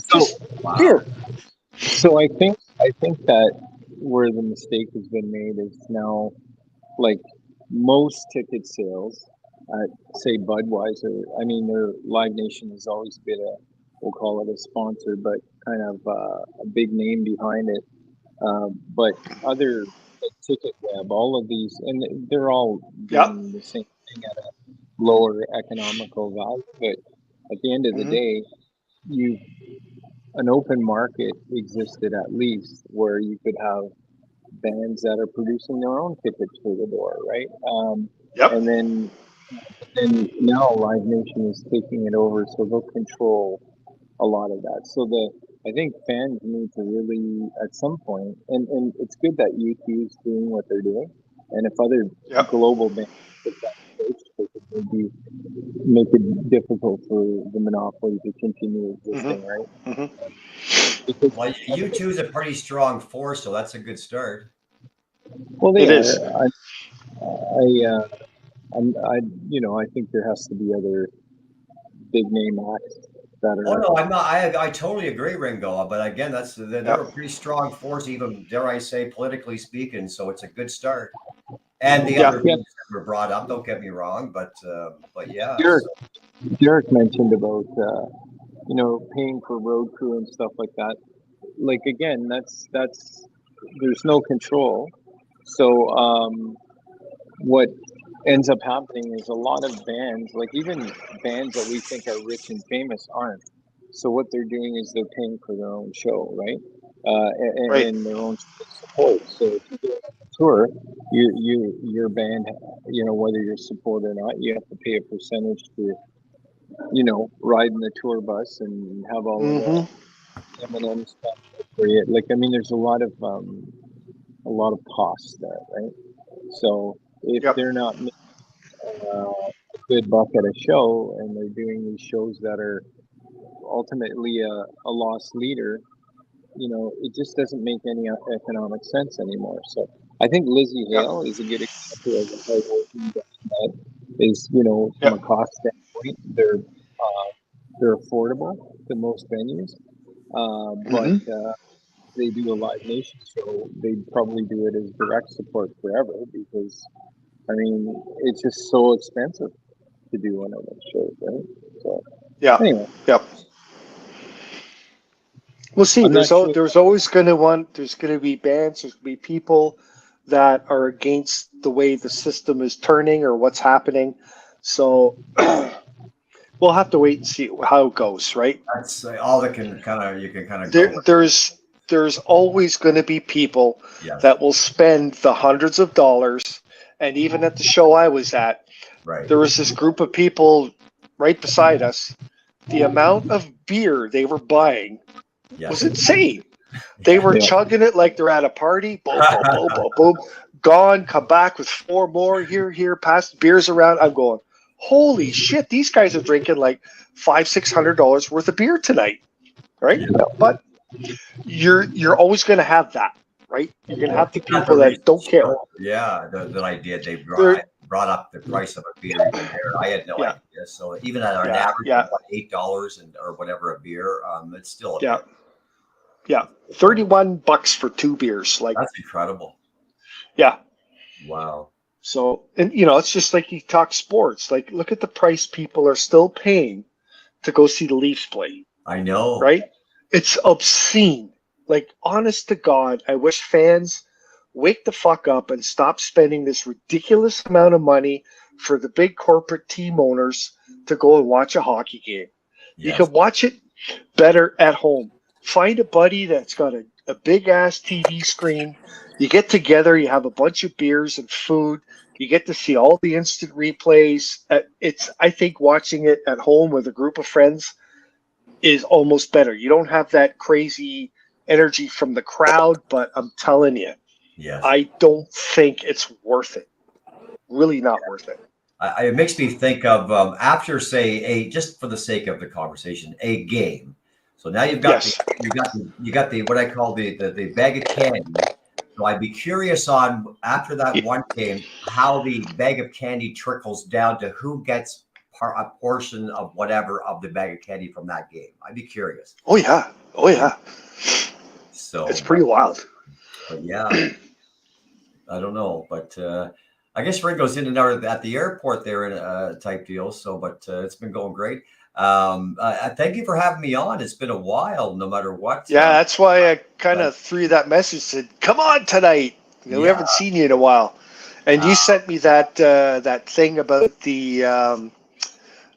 So, just Wow. beer. so I think that where the mistake has been made is now, like, most ticket sales at, say, Budweiser. I mean, their Live Nation has always been we'll call it a sponsor, but kind of a big name behind it. But other, like, Ticket Web, all of these, and they're all Yep. doing the same thing at a lower economical value. But at the end of the Mhm. day, you an open market existed at least where you could have bands that are producing their own tickets for the door, right? Yep. And then now Live Nation is taking it over, so they'll control a lot of that. So I think fans need to really, at some point, and it's good that U2 is doing what they're doing, and if other Yep. global bands take that approach, they could maybe make it difficult for the monopoly to continue existing, right? Mhm. Because, Well, U2 is a pretty strong force, so that's a good start. well, they It is. are. I think there has to be other big name acts that Oh are. no, I'm not. I totally agree, Ringo. But again, they're Yep. a pretty strong force, even dare I say, politically speaking. So it's a good start. And the Yeah. other Yeah, things that were brought up, don't get me wrong, but yeah. Derek, So, Derek mentioned about paying for road crew and stuff like that. Like, again, that's there's no control. So what ends up happening is a lot of bands, like even bands that we think are rich and famous, aren't. So what they're doing is they're paying for their own show, right? Right. And their own support. So if you go on a tour, your band, whether you're support or not, you have to pay a percentage to, ride in the tour bus and have all of Mhm. the M&M stuff for you. Like, I mean, there's a lot of costs there, right? So if Yep. they're not making a good buck at a show and they're doing these shows that are ultimately a loss leader, it just doesn't make any economic sense anymore. So I think Lizzie Yep. Hale is a good example of a hardworking band that is, from a Yep. cost standpoint, they're affordable to most venues, but Mhm. they do a Live Nation show, they'd probably do it as direct support forever because, I mean, it's just so expensive to do one of those shows, right? So Yeah. anyway, Yep. We'll see. I'm not sure. There's always there's going to be bands. There's going to be people that are against the way the system is turning or what's happening. So we'll have to wait and see how it goes. Right. that's all that can kind of you can kind of There, go with. there's always going to be people Yes, that will spend the hundreds of dollars. And even at the show I was at, right. there was this group of people right beside us. The amount of beer they were buying was Yes. insane. They were Yeah. chugging it like they're at a party. Boom, boom, boom, boom, boom. Gone, come back with 4 more. Here, pass the beers around. I'm going, holy shit, these guys are drinking like $500-600 worth of beer tonight. Right? Yeah. But you're always gonna have that, right? You're gonna have the At the people that don't recent care. show, yeah, that I did, they They're brought up the price of a beer even there. I had no yeah, idea. So even at an yeah, average yeah, of what, $8 and or whatever a beer, it's still a yeah, bit. yeah. $31 for 2 beers. Like, That's incredible. yeah. Wow. So, and it's just like you talk sports. Like, look at the price people are still paying to go see the Leafs play, I know. right? It's obscene. Like, honest to God, I wish fans wake the fuck up and stop spending this ridiculous amount of money for the big corporate team owners to go and watch a hockey game. You Yes. can watch it better at home. Find a buddy that's got a big ass TV screen. You get together, you have a bunch of beers and food. You get to see all the instant replays. I think watching it at home with a group of friends is almost better. You don't have that crazy energy from the crowd, but I'm telling you, Yes. I don't think it's worth it. Really not worth it. It makes me think of after, say, just for the sake of the conversation, a game. So now Yes. you got the what I call the bag of candy. So I'd be curious on after that one game how the bag of candy trickles down to who gets a portion of whatever of the bag of candy from that game. I'd be curious. Oh yeah. Oh yeah. So, It's pretty wild. but yeah, I don't know, but I guess Ringo's in and out at the airport there in type deal. So, but it's been going great. Thank you for having me on. It's been a while, no matter what. Yeah, that's why I kind but of threw you that message. Said, "Come on tonight. We yeah, haven't seen you in a while." And uh, you sent me that thing about the yeah.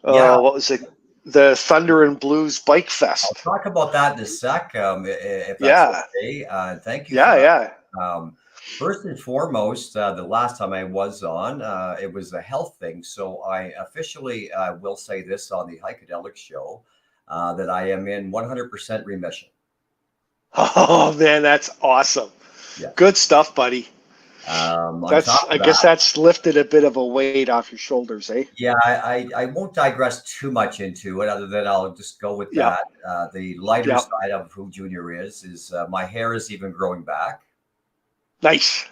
what was it? The Thunder and Blues Bike I'll Fest. talk about that in a sec, if that's Yeah. okay. Thank you for Yeah. that. Yeah. First and foremost, the last time I was on, it was a health thing. So I officially will say this on the Heikadelic show that I am in 100% remission. Oh man, that's awesome. Yeah. Good stuff, buddy. On top I of guess that, that's lifted a bit of a weight off your shoulders, eh? yeah, I won't digress too much into it, other than I'll just go with Yep. that. The lighter Yep. side of who Junior is my hair is even growing back. Nice.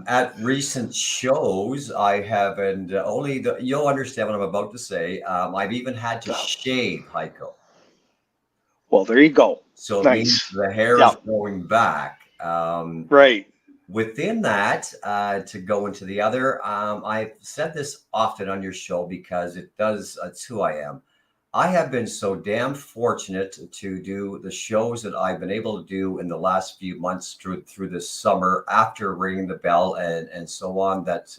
At recent shows, I have, and you'll understand what I'm about to say. I've even had to shave, Heiko. Well, there you go. So it means Nice. the hair is Yep. growing back. Right. Within that, to go into the other, I've said this often on your show because it's who I am. I have been so damn fortunate to do the shows that I've been able to do in the last few months through this summer after ringing the bell and so on that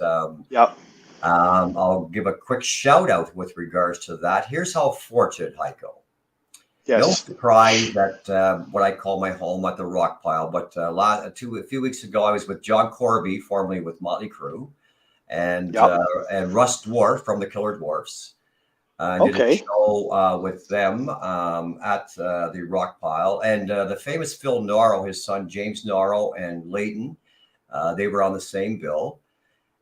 Yep. I'll give a quick shout out with regards to that. Here's how fortunate, Heiko. No Yes. surprise that what I call my home at the Rock Pile, but a few weeks ago I was with John Corby, formerly with Motley Crue, and Yep. Russ Dwarf from the Killer Dwarfs. Did a Okay. show with them at the Rock Pile, and the famous Phil Norro, his son James Norro, and Leighton, they were on the same bill.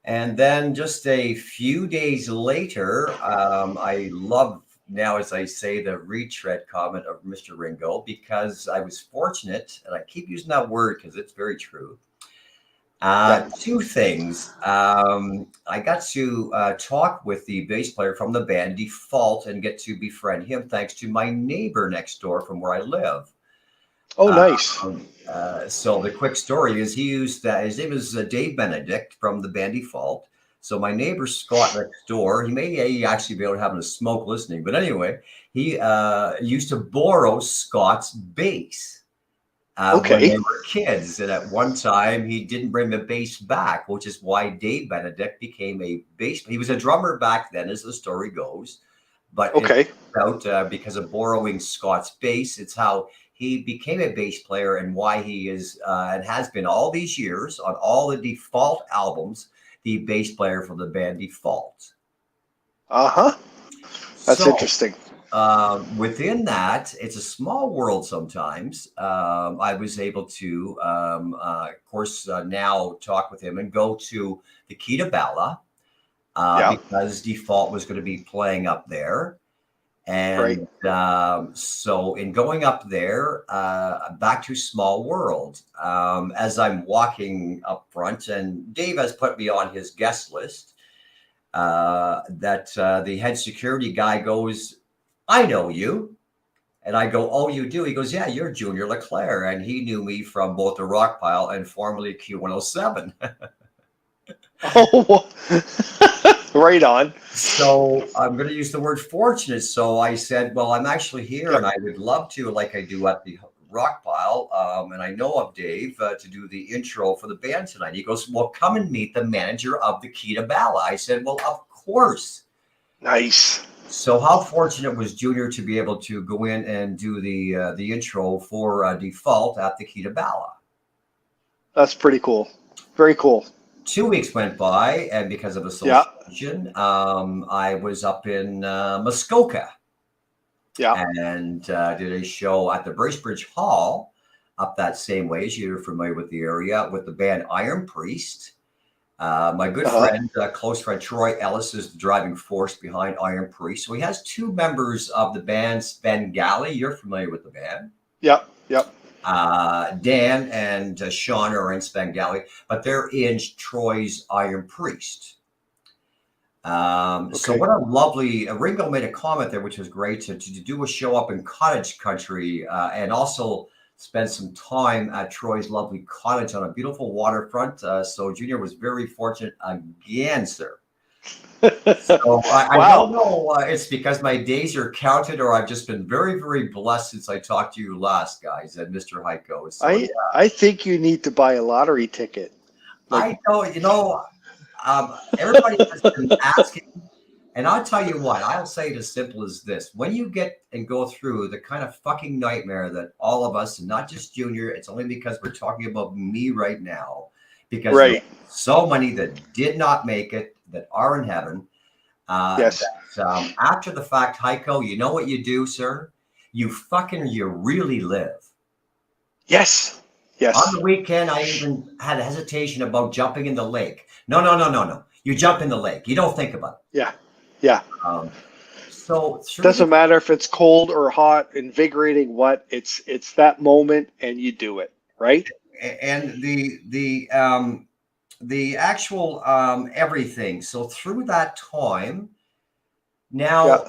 And then just a few days later, I love now, as I say, the retread comment of Mr. Ringo, because I was fortunate, and I keep using that word because it's very true. Two things. I got to talk with the bass player from the band Default and get to befriend him thanks to my neighbor next door from where I live. Oh, nice. So the quick story is his name is Dave Benedict from the band Default. So my neighbor Scott next door, he may actually be able to have a smoke listening, but anyway, he used to borrow Scott's bass. When Okay. they were kids, and at one time he didn't bring the bass back, which is why Dave Benedict became a bass. He was a drummer back then, as the story goes, but Okay. out because of borrowing Scott's bass. It's how he became a bass player and why he is and has been all these years on all the Default albums, the bass player for the band Default. Uh-huh. That's So, interesting. within that, it's a small world sometimes. I was able to, of course, now talk with him and go to the Heikadelic Yeah. because Default was going to be playing up there. And so in going up there, back to Small World, as I'm walking up front, and Dave has put me on his guest list, that the head security guy goes, "I know you." And I go, "Oh, you do?" He goes, "Yeah, you're Junior LeClaire." And he knew me from both the Rock Pile and formerly Q107. Oh, right on. So I'm going to use the word fortunate. So I said, "Well, I'm actually here Yep. and I would love to, like I do at the Rock Pile. And I know of Dave to do the intro for the band tonight." He goes, "Well, come and meet the manager of the Heikadelic." I said, "Well, of course." Nice. So how fortunate was Junior to be able to go in and do the intro for Default at the Heikadelic? That's pretty cool. Very cool. 2 weeks went by, and because of Yeah. association, I was up in Muskoka Yeah. and did a show at the Bracebridge Hall up that same way, as you're familiar with the area, with the band Iron Priest. My good friend, close friend Troy Ellis is the driving force behind Iron Priest. So he has two members of the band Svengali. You're familiar with the band. Yep. Yep. Dan and Sean are in Svengali, but they're in Troy's Iron Priest. So what a lovely, Ringo made a comment there, which was great to do a show up in cottage country and also spend some time at Troy's lovely cottage on a beautiful waterfront. So Junior was very fortunate again, sir. So I don't know. It's because my days are counted, or I've just been very, very blessed since I talked to you last, guys, and Mr. Heiko. So, I think you need to buy a lottery ticket. I know, everybody has been asking, and I'll tell you what, I'll say it as simple as this. When you get and go through the kind of fucking nightmare that all of us, and not just Junior, it's only because we're talking about me right now, because there's so many that did not make it, that are in heaven. Yes. That, after the fact, Heiko, you know what you do, sir? You really live. Yes. Yes. On the weekend, I even had a hesitation about jumping in the lake. No. You jump in the lake. You don't think about it. Yeah. Yeah. So doesn't matter if it's cold or hot, invigorating, what it's that moment, and you do it, right? And the actual everything. So through that time, now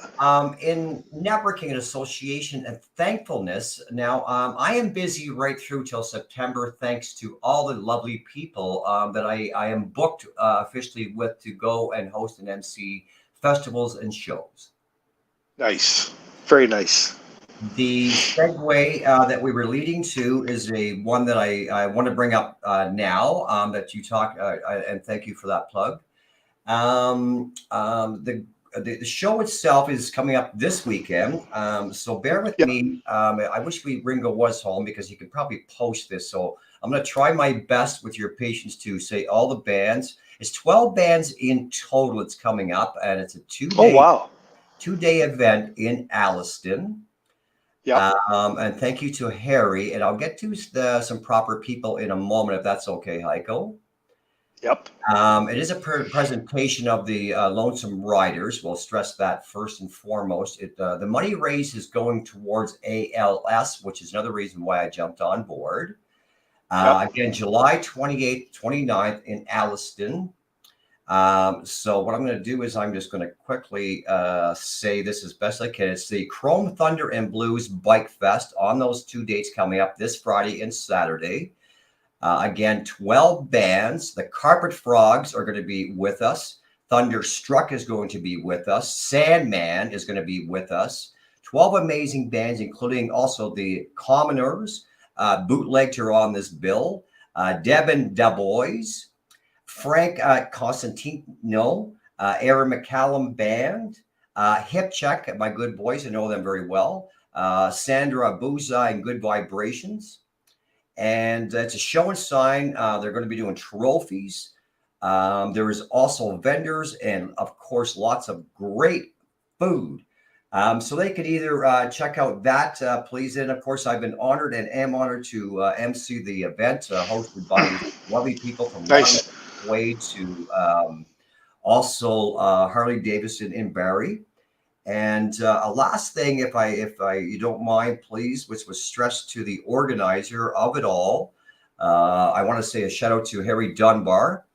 in networking and association and thankfulness, now I am busy right through till September, thanks to all the lovely people that I am booked officially with to go and host and MC festivals and shows. Nice. Very nice. The segue that we were leading to is one that I want to bring up now that you talk, and thank you for that plug. The show itself is coming up this weekend, so bear with me. I wish Ringo was home because he could probably post this. So I'm going to try my best with your patience to say all the bands. It's 12 bands in total. It's coming up, and it's a 2-day event in Alliston. Yeah. And thank you to Harry, and I'll get to some proper people in a moment if that's okay, Heiko. Yep. It is a presentation of the Lonesome Riders. We'll stress that first and foremost. The money raised is going towards ALS, which is another reason why I jumped on board. Again, July 28th, 29th in Alliston. So what I'm going to do is I'm just going to quickly say this as best I can. It's the Chrome Thunder and Blues Bike Fest on those 2 dates coming up this Friday and Saturday. Again, 12 bands. The Carpet Frogs are going to be with us. Thunderstruck is going to be with us. Sandman is going to be with us. 12 amazing bands, including also the Commoners. Bootlegged are on this bill. Devin Dubois. Frank Costantino, Aaron McCallum Band, Hip Check, my good boys, I know them very well, Sandra Buza and Good Vibrations. And it's a show and sign. They're going to be doing trophies. There is also vendors and, of course, lots of great food. So they could either check out that, please. And, of course, I've been honored and am honored to MC the event hosted by lovely people from way to also Harley Davidson in Barrie. And a last thing, if you don't mind, please, which was stressed to the organizer of it all. I want to say a shout out to Harry Dunbar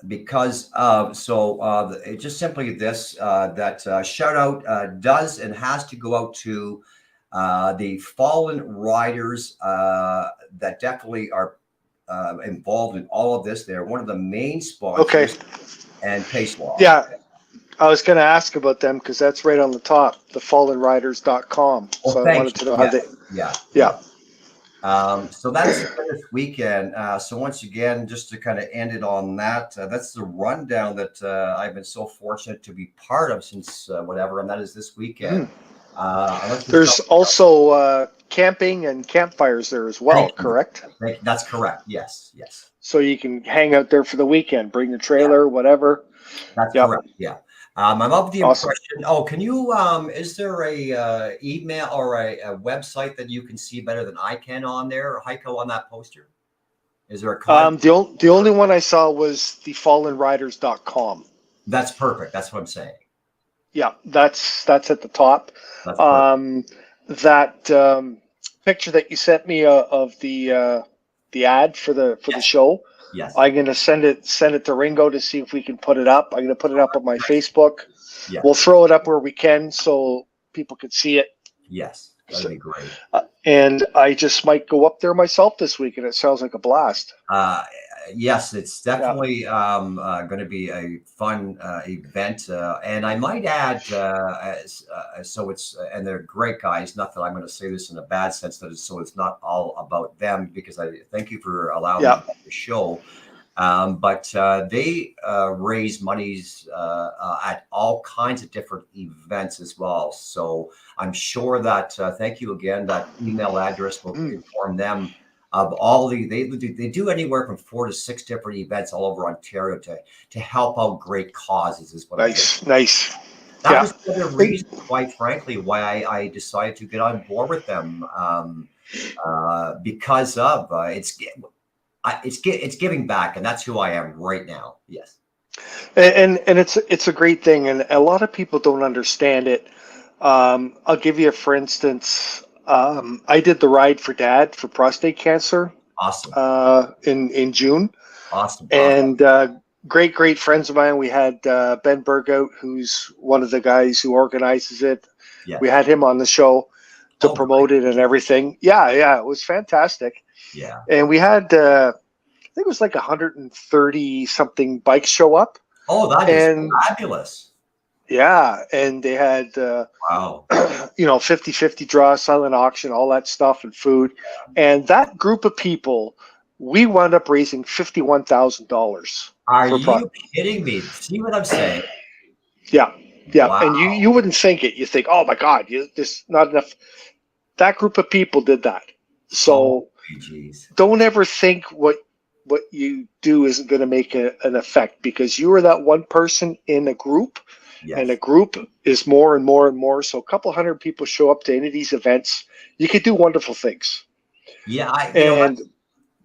because of it's just simply this that shout out does and has to go out to the fallen riders that definitely are involved in all of this. They're one of the main sponsors. And Pace Law. Yeah. I was going to ask about them because that's right on the top, thefallenriders.com. So I wanted to know how they. Yeah. So that's this weekend. So once again, just to kind of end it on that, that's the rundown that I've been so fortunate to be part of since whatever, and that is this weekend. There's also camping and campfires there as well, correct? That's correct. Yes. So you can hang out there for the weekend, bring the trailer, whatever. That's correct. Yeah. I'm of the Awesome. impression. Oh, can you? Is there a email or a website that you can see better than I can on there, Heiko, on that poster? Is there a contact? The only one I saw was thefallenriders.com. That's perfect. That's what I'm saying. Yeah, that's at the top. That's perfect. That picture that you sent me of the ad for the Yes. show, Yes. I'm gonna send it to Ringo to see if we can put it up. I'm gonna put it up on my Facebook. Yeah. We'll throw it up where we can so people can see it. Yes. That'd be great. And I just might go up there myself this week, and it sounds like a blast. Yes, it's definitely going to be a fun event, and I might add, so it's and they're great guys. Not that I'm going to say this in a bad sense, that so it's not all about them, because I thank you for allowing me to show. But they raise monies at all kinds of different events as well. So I'm sure that thank you again. That email address will inform them of all they do anywhere from 4 to 6 different events all over Ontario to help out great causes. Is what Nice. That was the other reason, quite frankly, why I decided to get on board with them, because of it's giving back, and that's who I am right now. Yes. And it's a great thing, and a lot of people don't understand it. I'll give you for instance. I did the ride for Dad for prostate cancer. Awesome. In June. Awesome. And great friends of mine. We had Ben Bergout, who's one of the guys who organizes it. Yes. We had him on the show to promote it and everything. Yeah, it was fantastic. Yeah. And we had, I think it was like 130 something bikes show up. Oh, that is fabulous. Yeah, and they had, wow, 50-50 draw, silent auction, all that stuff, and food. And that group of people, we wound up raising $51,000. Are you kidding me? See what I'm saying? Yeah. Wow. And you wouldn't think it. You think, oh my God, there's not enough. That group of people did that. So don't ever think what you do isn't going to make an effect, because you are that one person in a group. Yes. And a group is more and more and more. So a couple hundred people show up to any of these events. You could do wonderful things. Yeah.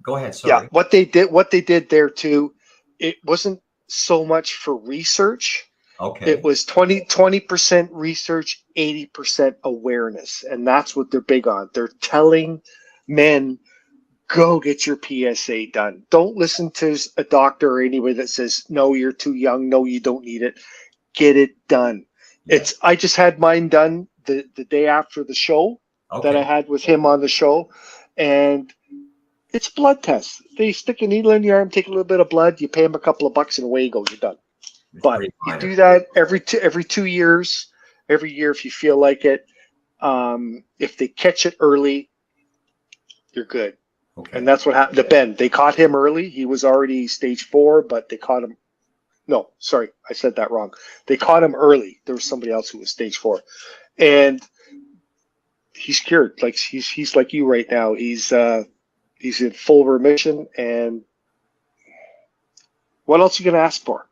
Go ahead. Sorry. Yeah. What they did there too, it wasn't so much for research. Okay. It was 20% research, 80% awareness. And that's what they're big on. They're telling men, go get your PSA done. Don't listen to a doctor or anybody that says, no, you're too young. No, you don't need it. Get it done. Yes. I just had mine done the day after the show that I had with him on the show, and it's a blood test. They stick a needle in your arm, take a little bit of blood, you pay them a couple of bucks, and away you go. You're done. But you do that every 2 years, every year if you feel like it. If they catch it early, you're good. Okay. And that's what happened to Ben. They caught him early. He was already stage 4, but they caught him. No, sorry, I said that wrong. They caught him early. There was somebody else who was stage 4, and he's cured. Like he's like you right now. He's in full remission. And what else are you gonna ask for?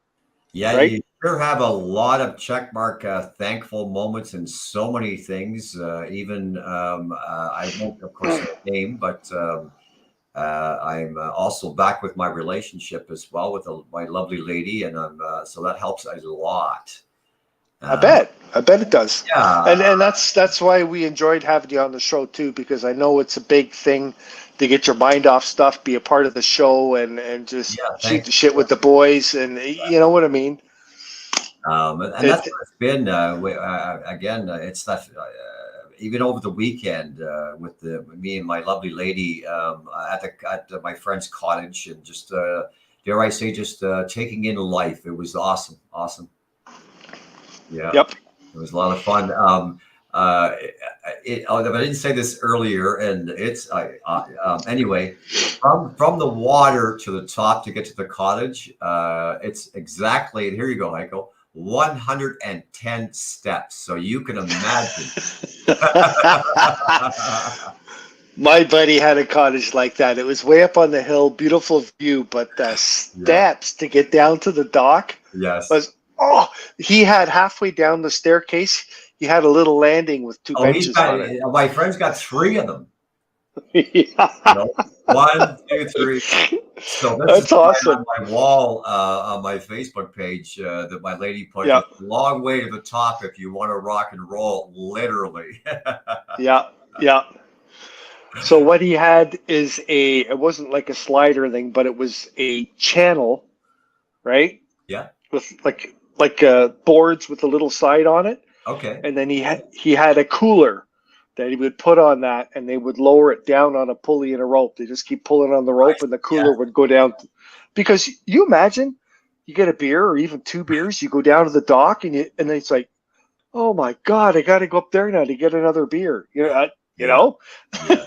Yeah, right? You sure have a lot of checkmark thankful moments and so many things. Even I won't, of course, name, but. I'm also back with my relationship as well with my lovely lady, and so that helps a lot. I bet it does. Yeah, and that's why we enjoyed having you on the show too, because I know it's a big thing to get your mind off stuff, be a part of the show, and just shoot the shit with the boys, and you know what I mean. And that's what it's been. Again, it's that. Even over the weekend with me and my lovely lady at my friend's cottage, and just dare I say, just taking in life. It was awesome. Yeah. Yep. It was a lot of fun. I didn't say this earlier, and it's anyway. From the water to the top to get to the cottage, it's exactly. And here you go, Heiko. 110 steps, so you can imagine. My buddy had a cottage like that. It was way up on the hill, beautiful view, but the steps to get down to the dock was he had halfway down the staircase, he had a little landing with two Oh, he's benches got on it. my friend's got 3 of them. Yeah. You know, 1, 2, 3. So this is That's awesome. on my wall on my Facebook page that my lady put. Yeah. It's a long way to the top if you want to rock and roll, literally. Yeah. Yeah. So what he had is it wasn't like a slider thing, but it was a channel, right? Yeah. With like boards with a little side on it. Okay. And then he had a cooler that he would put on that, and they would lower it down on a pulley and a rope. They just keep pulling on the rope, and the cooler would go down. Because you imagine you get a beer or even 2 beers, you go down to the dock, and it's like, oh my God, I got to go up there now to get another beer. You know. Yeah.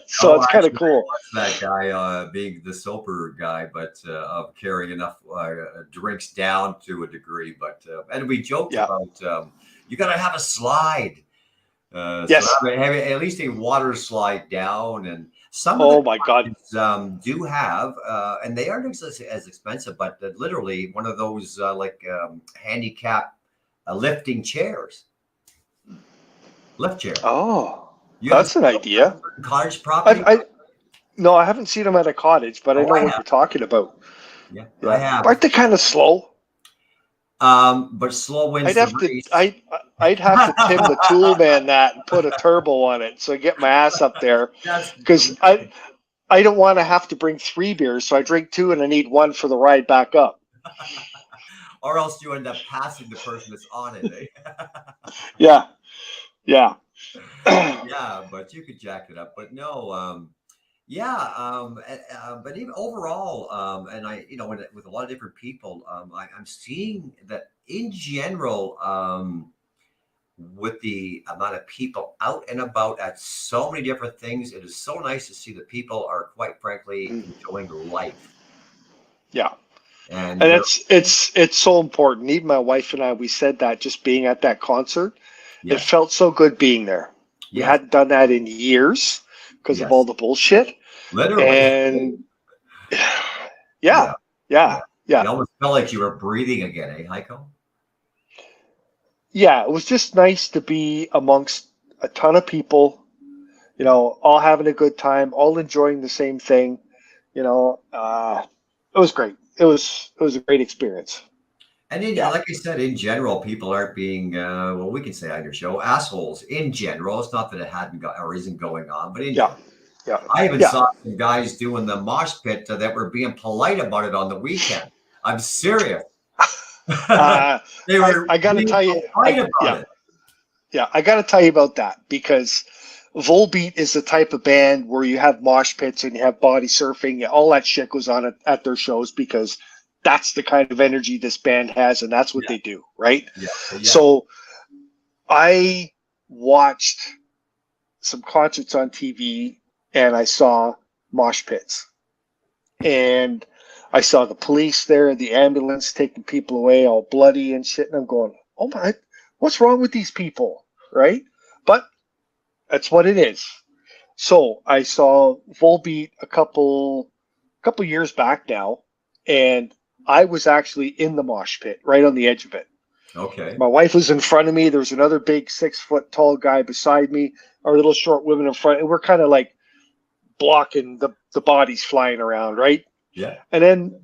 So it's kind of cool. That guy being the sober guy, but of carrying enough drinks down to a degree. But and we joked about you got to have a slide. Yes. So having at least a water slide down, and some Oh of the my God. do have, and they aren't as expensive, but literally one of those handicap lifting chairs, lift chair. Oh, that's an idea. Cottage property. No, I haven't seen them at a cottage, but I know what you're talking about. Yeah, I have. Aren't they kind of slow? But slow wins the race. I'd have to Tim the Tool Man that and put a turbo on it, so I get my ass up there. Because I don't want to have to bring 3 beers, so I drink 2 and I need 1 for the ride back up. Or else you end up passing the person that's on it. Eh? Yeah. Yeah, but you could jack it up. But no, but even overall, and I, with a lot of different people, I'm seeing that in general, with the amount of people out and about at so many different things, it is so nice to see that people are, quite frankly, enjoying life. Yeah. And it's so important. Even my wife and I, we said that just being at that concert, it felt so good being there. We hadn't done that in years because of all the bullshit. Literally. And yeah. You almost felt like you were breathing again, eh, Heiko? Yeah, it was just nice to be amongst a ton of people, all having a good time, all enjoying the same thing. It was great. It was a great experience. And like I said, in general, people aren't being, we can say on your show, assholes in general. It's not that it hadn't got or isn't going on, but in general. Yeah. I even saw some guys doing the mosh pit that were being polite about it on the weekend. I'm serious. They were. I got to tell you. Yeah, I got to tell you about that because Volbeat is the type of band where you have mosh pits and you have body surfing. All that shit goes on at their shows because that's the kind of energy this band has, and that's what they do, right? Yeah. So I watched some concerts on TV, and I saw mosh pits. And I saw the police there, the ambulance taking people away all bloody and shit, and I'm going, oh my, what's wrong with these people, right? But that's what it is. So I saw Volbeat a couple years back now, and I was actually in the mosh pit, right on the edge of it. Okay. My wife was in front of me. There was another big 6-foot tall guy beside me, our little short women in front, and we're kind of like blocking the bodies flying around, right? Yeah. And then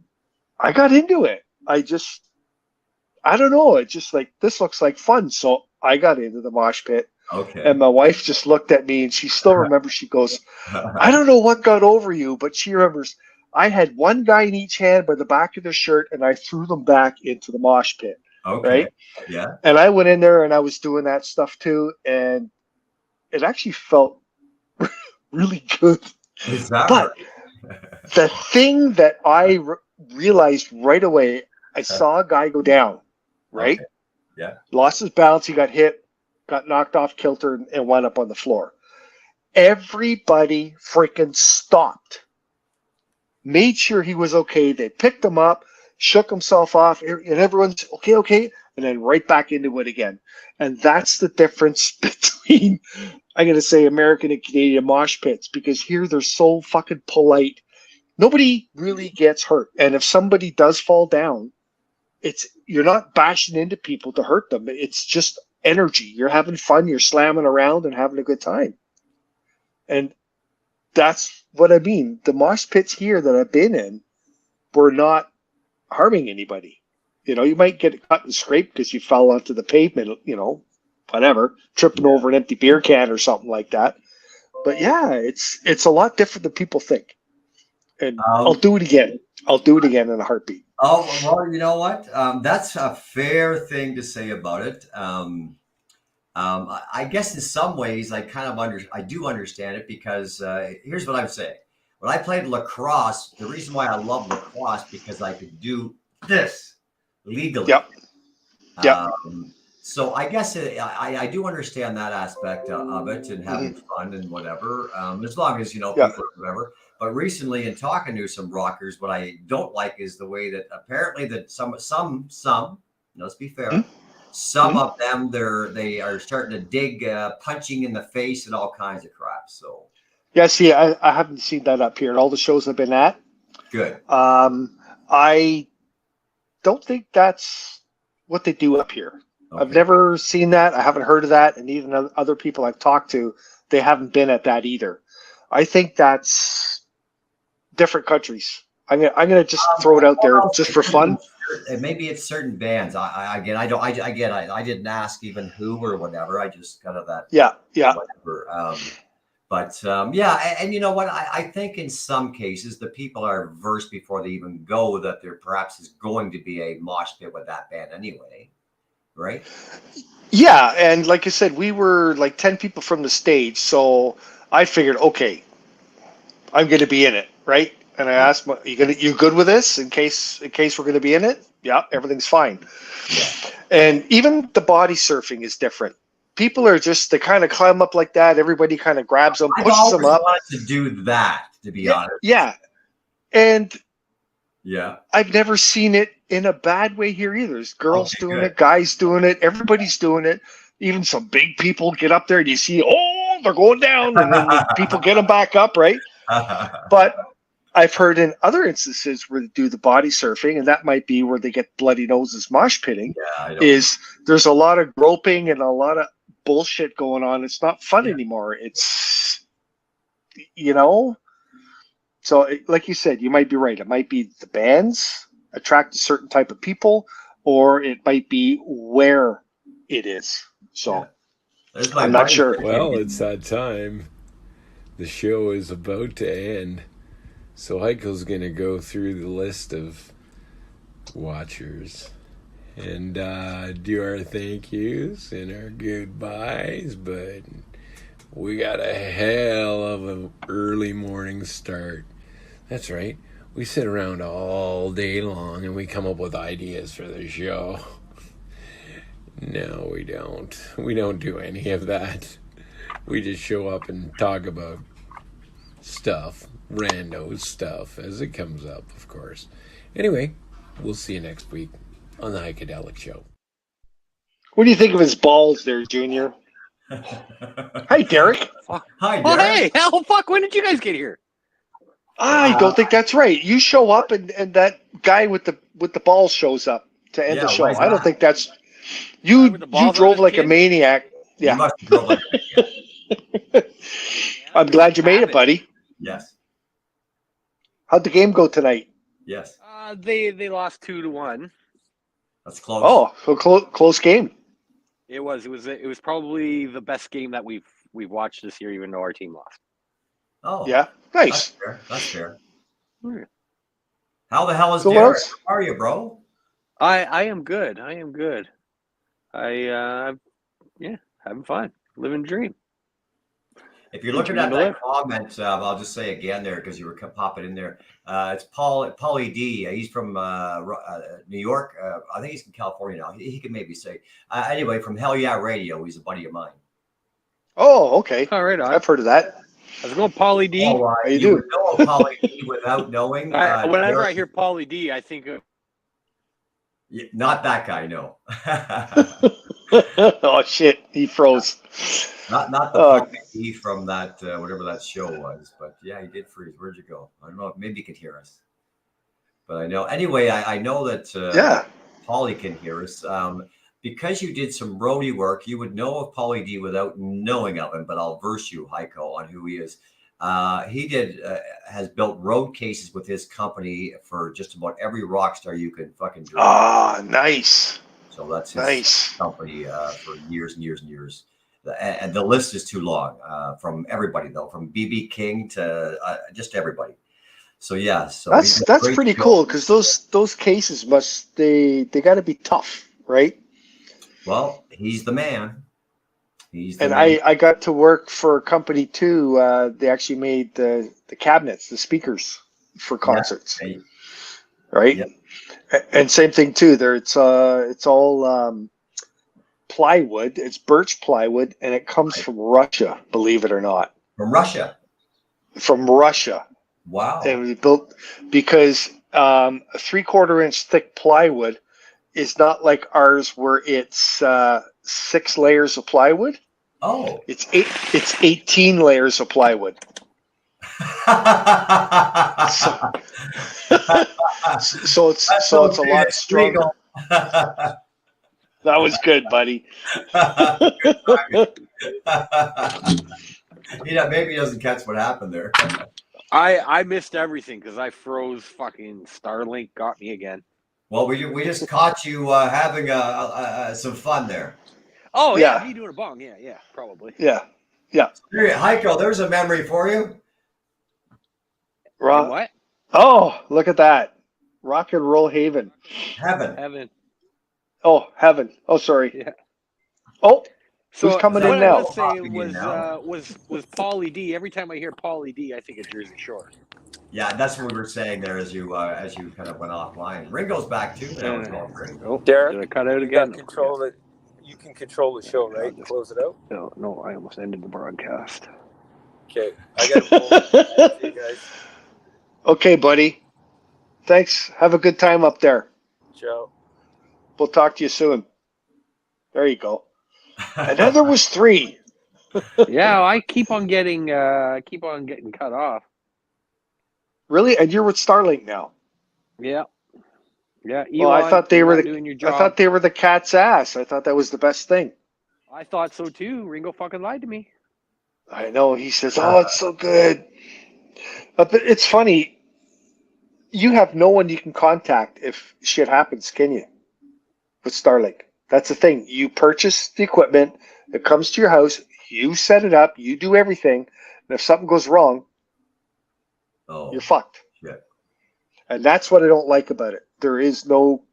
I got into it. I don't know. It just like, this looks like fun. So I got into the mosh pit. Okay. And my wife just looked at me and she still remembers, she goes, I don't know what got over you, but she remembers I had one guy in each hand by the back of their shirt and I threw them back into the mosh pit. Okay. Right? Yeah. And I went in there and I was doing that stuff too. And it actually felt really good. But the thing that I realized right away, I saw a guy go down, right? Okay. Yeah. Lost his balance. He got hit, got knocked off kilter, and wound up on the floor. Everybody freaking stopped, made sure he was okay. They picked him up, shook himself off, and everyone's okay, and then right back into it again. And that's the difference between, I'm going to say, American and Canadian mosh pits, because here they're so fucking polite. Nobody really gets hurt. And if somebody does fall down, you're not bashing into people to hurt them. It's just energy. You're having fun. You're slamming around and having a good time. And that's what I mean. The mosh pits here that I've been in were not harming anybody. You might get cut and scraped because you fell onto the pavement, whatever, tripping over an empty beer can or something like that. But yeah, it's a lot different than people think. And I'll do it again. I'll do it again in a heartbeat. Oh, well, you know what? That's a fair thing to say about it. I guess in some ways I do understand it because here's what I'm saying. When I played lacrosse, the reason why I love lacrosse because I could do this legally. Yep. So I guess I do understand that aspect of it and having fun and whatever, as long as, people or whatever. But recently in talking to some rockers, what I don't like is the way that apparently that some, let's be fair, some of them, they are starting to dig punching in the face and all kinds of crap. So yeah, see, I haven't seen that up here in all the shows I've been at. Good. I don't think that's what they do up here. Okay. I've never seen that. I haven't heard of that. And even other people I've talked to, they haven't been at that either. I think that's different countries. I'm gonna just throw it out there just for fun. Maybe it's certain bands. I didn't ask even who or whatever. I just kind of that. Yeah. Whatever. And you know what? I think in some cases the people are versed before they even go that there perhaps is going to be a mosh pit with that band anyway, right? Yeah, and like I said, we were like 10 people from the stage, so I figured, okay, I'm going to be in it, right? And I asked, "You good with this? In case we're going to be in it?" Yeah, everything's fine. Yeah. And even the body surfing is different. People are they kind of climb up like that. Everybody kind of grabs them, pushes them up. I wanted to do that, to be honest. Yeah, and yeah, I've never seen it in a bad way here either. There's girls doing it, guys doing it, everybody's doing it. Even some big people get up there and you see, oh, they're going down, and then the people get them back up, right? But I've heard in other instances where they do the body surfing, and that might be where they get bloody noses mosh pitting, there's a lot of groping and a lot of bullshit going on. It's not fun anymore. It's, so like you said, you might be right. It might be the bands attract a certain type of people, or it might be where it is. So I'm not sure. Well, it's that time. The show is about to end. So Heiko's going to go through the list of watchers and do our thank yous and our goodbyes, but we got a hell of an early morning start. That's right. We sit around all day long and we come up with ideas for the show. No, we don't. We don't do any of that. We just show up and talk about stuff, rando stuff, as it comes up, of course. Anyway, we'll see you next week on the Heikadelic Show. What do you think of his balls there, Junior? Hi, Derek. Hi, Derek. Oh, hey, hell, fuck, when did you guys get here? I don't think that's right. You show up and that guy with the balls shows up to end the show. I don't think that's you. You drove like a maniac. Yeah. You must have drove like a maniac. I'm glad you made it, buddy. Yes. How'd the game go tonight? Yes. They lost 2-1. That's close. Oh, so close game. It was probably the best game that we've watched this year, even though our team lost. Oh. Yeah. Nice. That's fair. Right. How the hell is So Derek? How are you, bro? I am good. Having fun. Living the dream. If you're looking at that comment, I'll just say again there because you were popping in there. It's Paulie D. He's from New York. I think he's in California now. He can maybe say. Anyway, from Hell Yeah Radio. He's a buddy of mine. Oh, okay. All right. I've heard of that. How's it going, Paulie D? Oh, How you do know Paulie D without knowing. Whenever I hear Paulie D, I think of... Not that guy, no. Oh shit, he froze. Not the D from that whatever that show was, but yeah, he did freeze. Where'd you go? I don't know. Maybe you could hear us, but I know. Anyway, I know that. Paulie can hear us. Because you did some roadie work, you would know of Paulie D without knowing of him, but I'll verse you, Heiko, on who he is. Has built road cases with his company for just about every rock star you can fucking dream. Ah, nice. So that's his Nice. company for years and years and years. And the list is too long from everybody, though, from BB King to just everybody. So yeah, so that's pretty cool because those cases they got to be tough, right? Well, he's the man. I got to work for a company too. They actually made the cabinets, the speakers for concerts, right? Yeah. And same thing too. There, it's all plywood. It's birch plywood, and it comes from Russia. Believe it or not, From Russia. From Russia. Wow. And we built because a 3/4 inch thick plywood is not like ours where it's 6 layers of plywood. Oh. It's 18 layers of plywood. so it's a lot stronger. That was good, buddy. Maybe he doesn't catch what happened there. I missed everything because I froze. Fucking Starlink got me again. Well, we just caught you having some fun there. Oh yeah, me doing a bong. Yeah, probably. Yeah. Heiko, there's a memory for you. What? Oh, look at that. Rock and Roll Haven. Heaven. Oh, heaven. Oh, sorry. Yeah. Oh, so who's coming what in I now? was saying was Paulie D. Every time I hear Paulie D, I think of Jersey Shore. Yeah, that's what we were saying there as you kind of went offline. Ringo's back too. That was all great. Oh, Derek, did I cut out again? You can control the show, right? Close it out. No, I almost ended the broadcast. Okay, I got to see you guys. Okay, buddy. Thanks. Have a good time up there. Ciao. We'll talk to you soon. There you go. And then there was 3. Yeah, I keep on getting cut off. Really? And you're with Starlink now? Yeah. Yeah. Well, I thought they were doing your job. I thought they were the cat's ass. I thought that was the best thing. I thought so too. Ringo fucking lied to me. I know. He says, "Oh, it's so good." But it's funny. You have no one you can contact if shit happens, can you? With Starlink. That's the thing. You purchase the equipment. It comes to your house. You set it up. You do everything. And if something goes wrong, you're fucked. Yeah. And that's what I don't like about it. There is no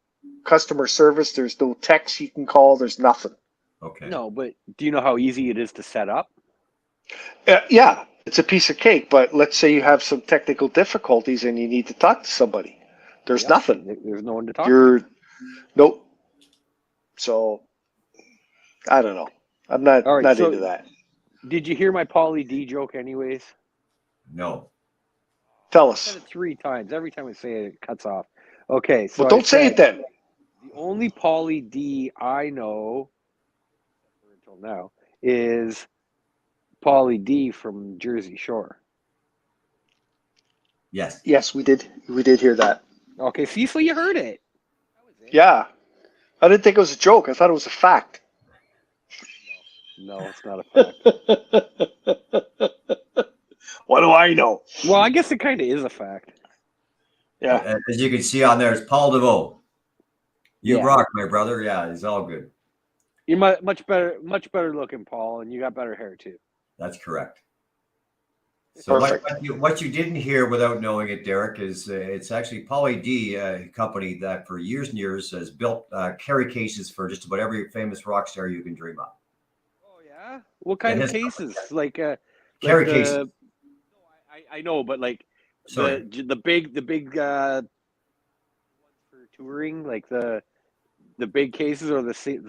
customer service. There's no text you can call. There's nothing. Okay. No, but do you know how easy it is to set up? Yeah, it's a piece of cake. But let's say you have some technical difficulties and you need to talk to somebody. There's nothing. There's no one to talk to. Nope. So, I don't know. I'm not into that. Did you hear my Paulie D joke anyways? No. Tell I us. said it 3 times. Every time I say it, it cuts off. Okay, so well, don't say it then. The only Paulie D I know until now is Paulie D from Jersey Shore. Yes. Yes, we did. We did hear that. Okay, see, so you heard it. Yeah. I didn't think it was a joke. I thought it was a fact. No, it's not a fact. What do I know? Well, I guess it kind of is a fact. Yeah. As you can see on there, it's Paul DeVoe. You rock, my brother. Yeah, it's all good. You're much better looking, Paul, and you got better hair too. That's correct. So Perfect. what you didn't hear without knowing it, Derek, is it's actually Paulie D, a company that for years and years has built carry cases for just about every famous rock star you can dream of. Oh yeah, what kind of cases? Like carry cases. I know, but like the big ones for touring, like the big cases, or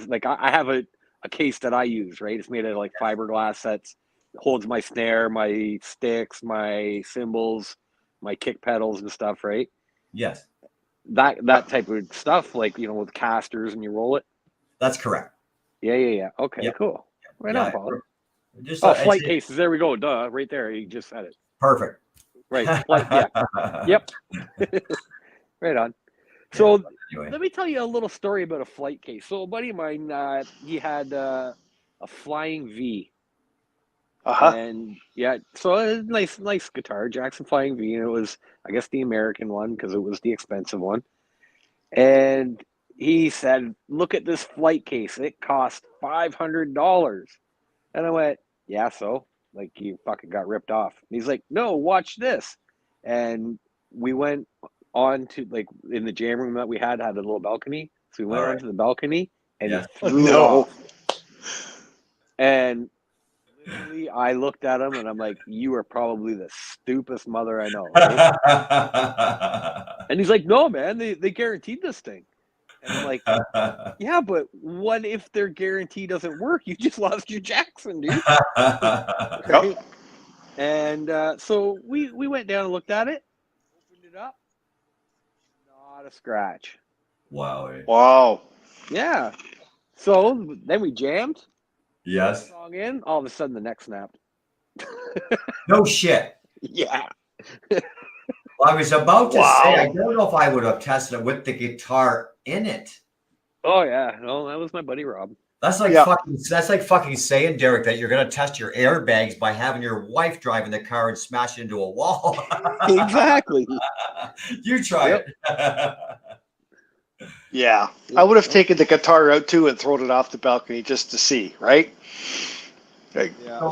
like I have a case that I use. Right, it's made out of like fiberglass that's holds my snare, my sticks, my cymbals, my kick pedals and stuff, right? Yes. That type of stuff, like, you know, with casters and you roll it. That's correct. Yeah. Okay, cool. Right on, Paul. Just, flight cases. There we go. Duh, right there. You just said it. Perfect. Right. Flight, yeah. Yep. Right on. So Anyway. let me tell you a little story about a flight case. So a buddy of mine, he had a Flying V. And yeah, so a nice guitar, Jackson Flying V, and it was, I guess, the American one because it was the expensive one. And he said, "Look at this flight case. It cost $500." And I went, "Yeah, so like you fucking got ripped off." And he's like, "No, watch this." And we went on to, like, in the jam room that we had a little balcony. So we went onto the balcony and he threw it off. And literally, I looked at him and I'm like, "You are probably the stupidest mother I know." Right? And he's like, "No, man, they guaranteed this thing." And I'm like, "Yeah, but what if their guarantee doesn't work? You just lost your Jackson, dude." Right? And so we went down and looked at it, opened it up, not a scratch. Wow. Yeah. So then we jammed. Yes. Song in. All of a sudden, the neck snapped. No shit. Yeah. Well, I was about to say, I don't know if I would have tested it with the guitar in it. Oh yeah, no, that was my buddy Rob. That's like fucking saying, Derek, that you're gonna test your airbags by having your wife driving the car and smash into a wall. Exactly. You try it. Yeah, I would have taken the guitar out too and thrown it off the balcony just to see, right? So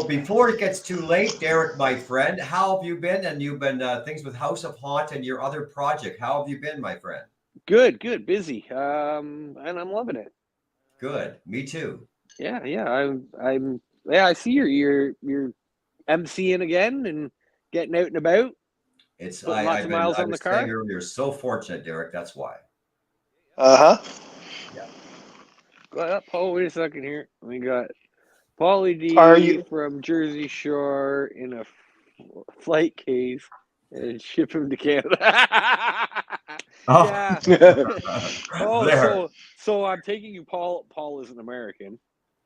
before it gets too late, Derek, my friend, how have you been? And you've been things with House of Haunt and your other project. How have you been, my friend? Good, busy, and I'm loving it. Good, me too. Yeah, I'm. Yeah, I see you're MCing again and getting out and about. It's lots of miles on the car. You're so fortunate, Derek. That's why. Yeah. Go up, Paul. Wait a second here. We got Paulie D from Jersey Shore in a flight case and ship him to Canada. Yeah. So I'm taking you, Paul. Paul is an American.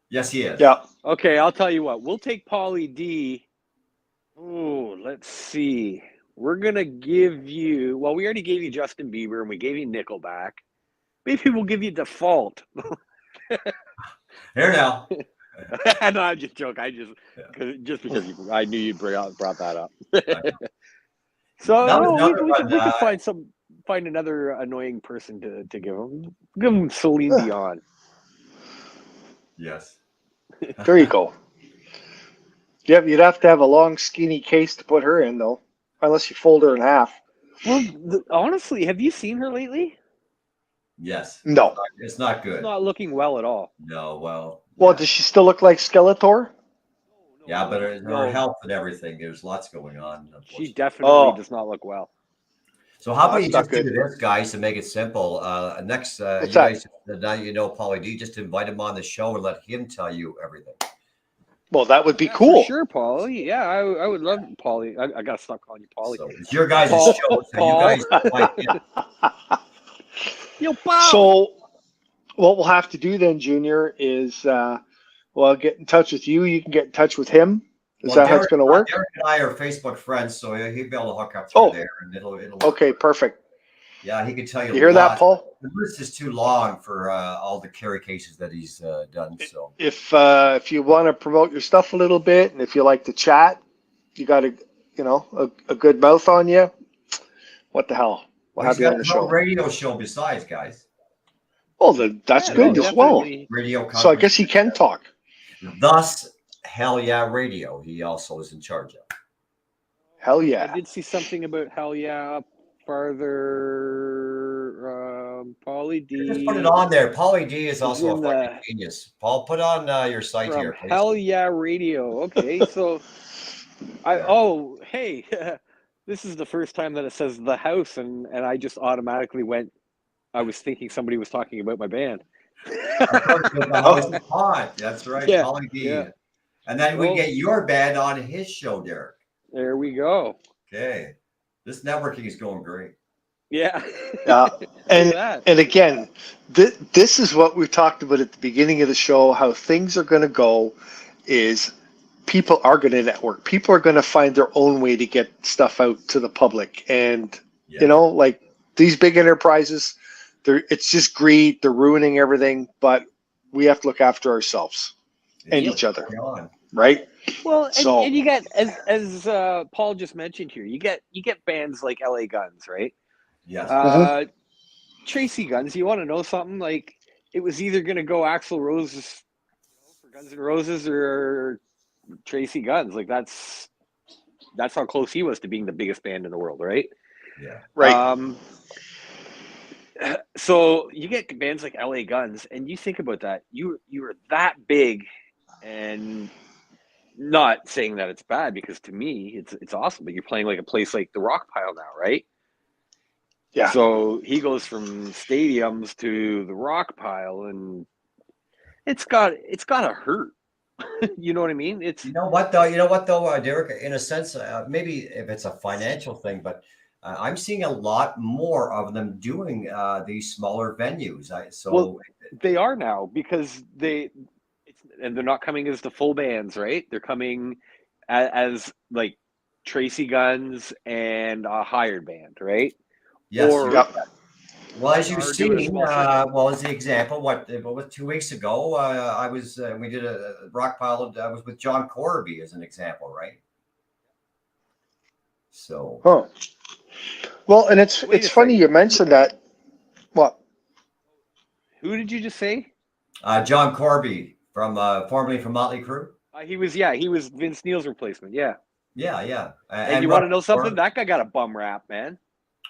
Yes, he is. Yeah. Okay, I'll tell you what. We'll take Paulie D. Oh, let's see. We're gonna give you. Well, we already gave you Justin Bieber and we gave you Nickelback. Maybe we'll give you Default. Here now. No, I'm just joking. Just because I knew you brought that up. So we could find another annoying person to give him. Give him Celine Dion. Yes. There you go. Yep, you'd have to have a long, skinny case to put her in, though, unless you fold her in half. Well, honestly, have you seen her lately? Yes. No. It's not good. She's not looking well at all. No, well. Well, does she still look like Skeletor? Yeah, but her health and everything, there's lots going on. She definitely does not look well. So how about you just do this, guys, to make it simple? Next, you guys, now you know Paulie D, just invite him on the show and let him tell you everything. Well, that would be cool. For sure, Paulie. Yeah, I would love Paulie. I got to stop calling you Paulie. So it's your guys' show, so you guys invite him. So what we'll have to do then, Junior, is I'll get in touch with you. You can get in touch with him. Is that how it's going to work? Derek and I are Facebook friends, so he'll be able to hook up through there, and it'll okay, perfect. Yeah, he could tell you. You hear that, Paul? The list is too long for all the carry cases that he's done. So if you want to promote your stuff a little bit, and if you like to chat, you got a good mouth on you. What the hell? We'll have you on the show. Radio show besides, guys. Oh, that's good as well. Radio. So I guess he can talk. Thus, Hell Yeah Radio. He also is in charge of. Hell yeah! I did see something about Hell Yeah farther. Paulie D. Just put it on there. Paulie D is also a fucking genius. Paul, put on your site here. Please. Hell Yeah Radio. Okay, so hey. This is the first time that it says The House, and I just automatically went. I was thinking somebody was talking about my band. That's right, yeah, Paulie D. Yeah. And then we get your band on his show, Derek. There we go. Okay, this networking is going great. Yeah. Yeah. And again, this is what we talked about at the beginning of the show. How things are going to go is. People are going to network. People are going to find their own way to get stuff out to the public. And, like these big enterprises, it's just greed. They're ruining everything, but we have to look after ourselves and Yep. each other, Come on. right? Well, So- and you get as Paul just mentioned here, you get bands like LA Guns, right? Yes. Tracy Guns. You want to know something? Like, it was either going to go Axl Rose for Guns N' Roses or Tracy Guns. Like, that's how close he was to being the biggest band in the world, right? Yeah. right. So you get bands like LA Guns, and you think about that. You were that big, and not saying that it's bad, because to me it's awesome. But you're playing like a place like the Rock Pile now, right? Yeah. So he goes from stadiums to the Rock Pile, and it's gotta hurt. You know what I mean? You know what though, Derek? In a sense, maybe if it's a financial thing, but I'm seeing a lot more of them doing these smaller venues. Well, they are now, because and they're not coming as the full bands, right? They're coming as like Tracy Guns and a hired band, right? yes. Or Yep. Well, as you've are doing a seen, small circuit. well, as the example, what was 2 weeks ago? I was we did a rock pile. I was with John Corby as an example, right? So, Huh. Well, and it's Wait a funny second. you mentioned that. What? Who did you just say? John Corby from formerly from Motley Crue. He was Vince Neil's replacement. Yeah. Yeah. And you want to know something? That guy got a bum rap, man.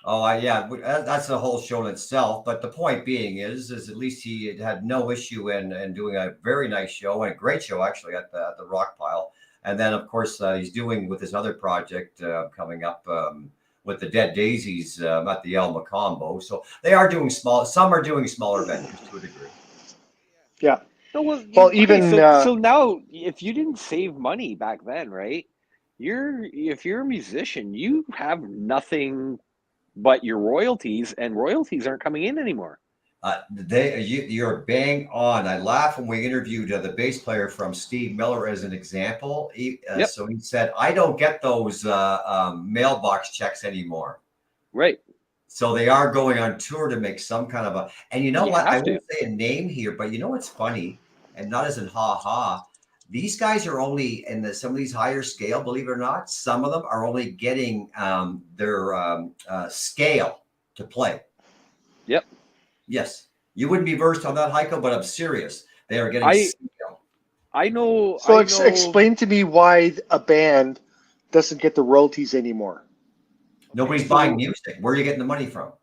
Oh, yeah, that's the whole show in itself. But the point being is at least he had no issue in doing a very nice show, and a great show actually at the Rock Pile. And then of course he's doing with his other project coming up with the Dead Daisies at the El Macombo. So they are doing some are doing smaller venues to a degree. Yeah. So, Well, even so now, if you didn't save money back then, right? If you're a musician, you have nothing but your royalties, and royalties aren't coming in anymore. You're bang on. I laugh when we interviewed the bass player from Steve Miller as an example. So he said, "I don't get those mailbox checks anymore." Right. So they are going on tour to make some kind of and you know what? I have to. won't say a name here, but you know what's funny, and not as in ha ha. These guys are only in some of these higher scale, believe it or not. Some of them are only getting their scale to play. Yep. Yes, you wouldn't be versed on that, Heiko, but I'm serious. They are getting scale. I know. So explain to me why a band doesn't get the royalties anymore. Nobody's buying music. Where are you getting the money from?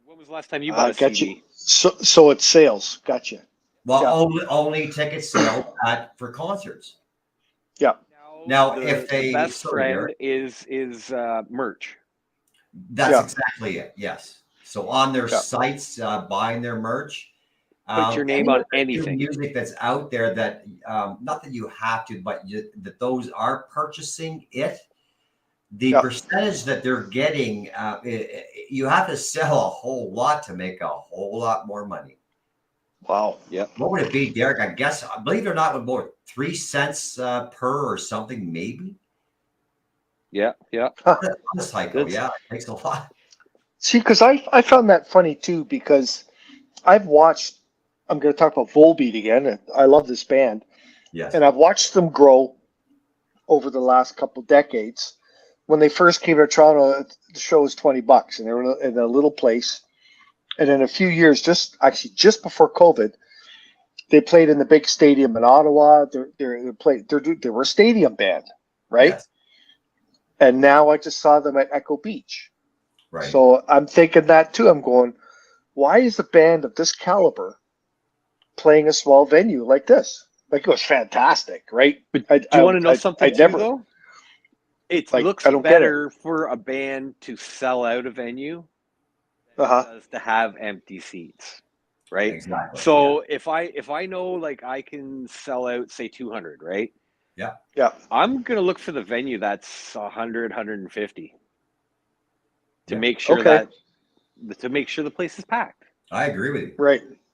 When was the last time you bought a CD? You. So it's sales. Gotcha. Well, only ticket sales for concerts. Yeah. Now, the, if the best friend is merch. That's exactly it. Yes. So on their sites, buying their merch. Put your name on anything. Music that's out there that not that you have to, but that those are purchasing it. The percentage that they're getting, you have to sell a whole lot to make a whole lot more money. Wow. Yeah. What would it be, Derek? I guess, believe it or not, more 3 cents per or something, maybe. Yeah. This cycle, it takes a lot. See, because I found that funny too, because I've watched. I'm going to talk about Volbeat again. And I love this band. Yes. And I've watched them grow over the last couple decades. When they first came to Toronto, the show was $20, and they were in a little place. And in a few years, just before COVID, they played in the big stadium in Ottawa. They were a stadium band, right? Yes. And now I just saw them at Echo Beach. Right. So I'm thinking that too. I'm going, why is a band of this caliber playing a small venue like this? Like, it was fantastic, right? But do you want to know something too, though? It looks better for a band to sell out a venue than it does to have empty seats, right? Exactly. So if I know, like, I can sell out, say, 200, right? Yeah. I'm gonna look for the venue that's 100, 150 to make sure the place is packed. I agree with you.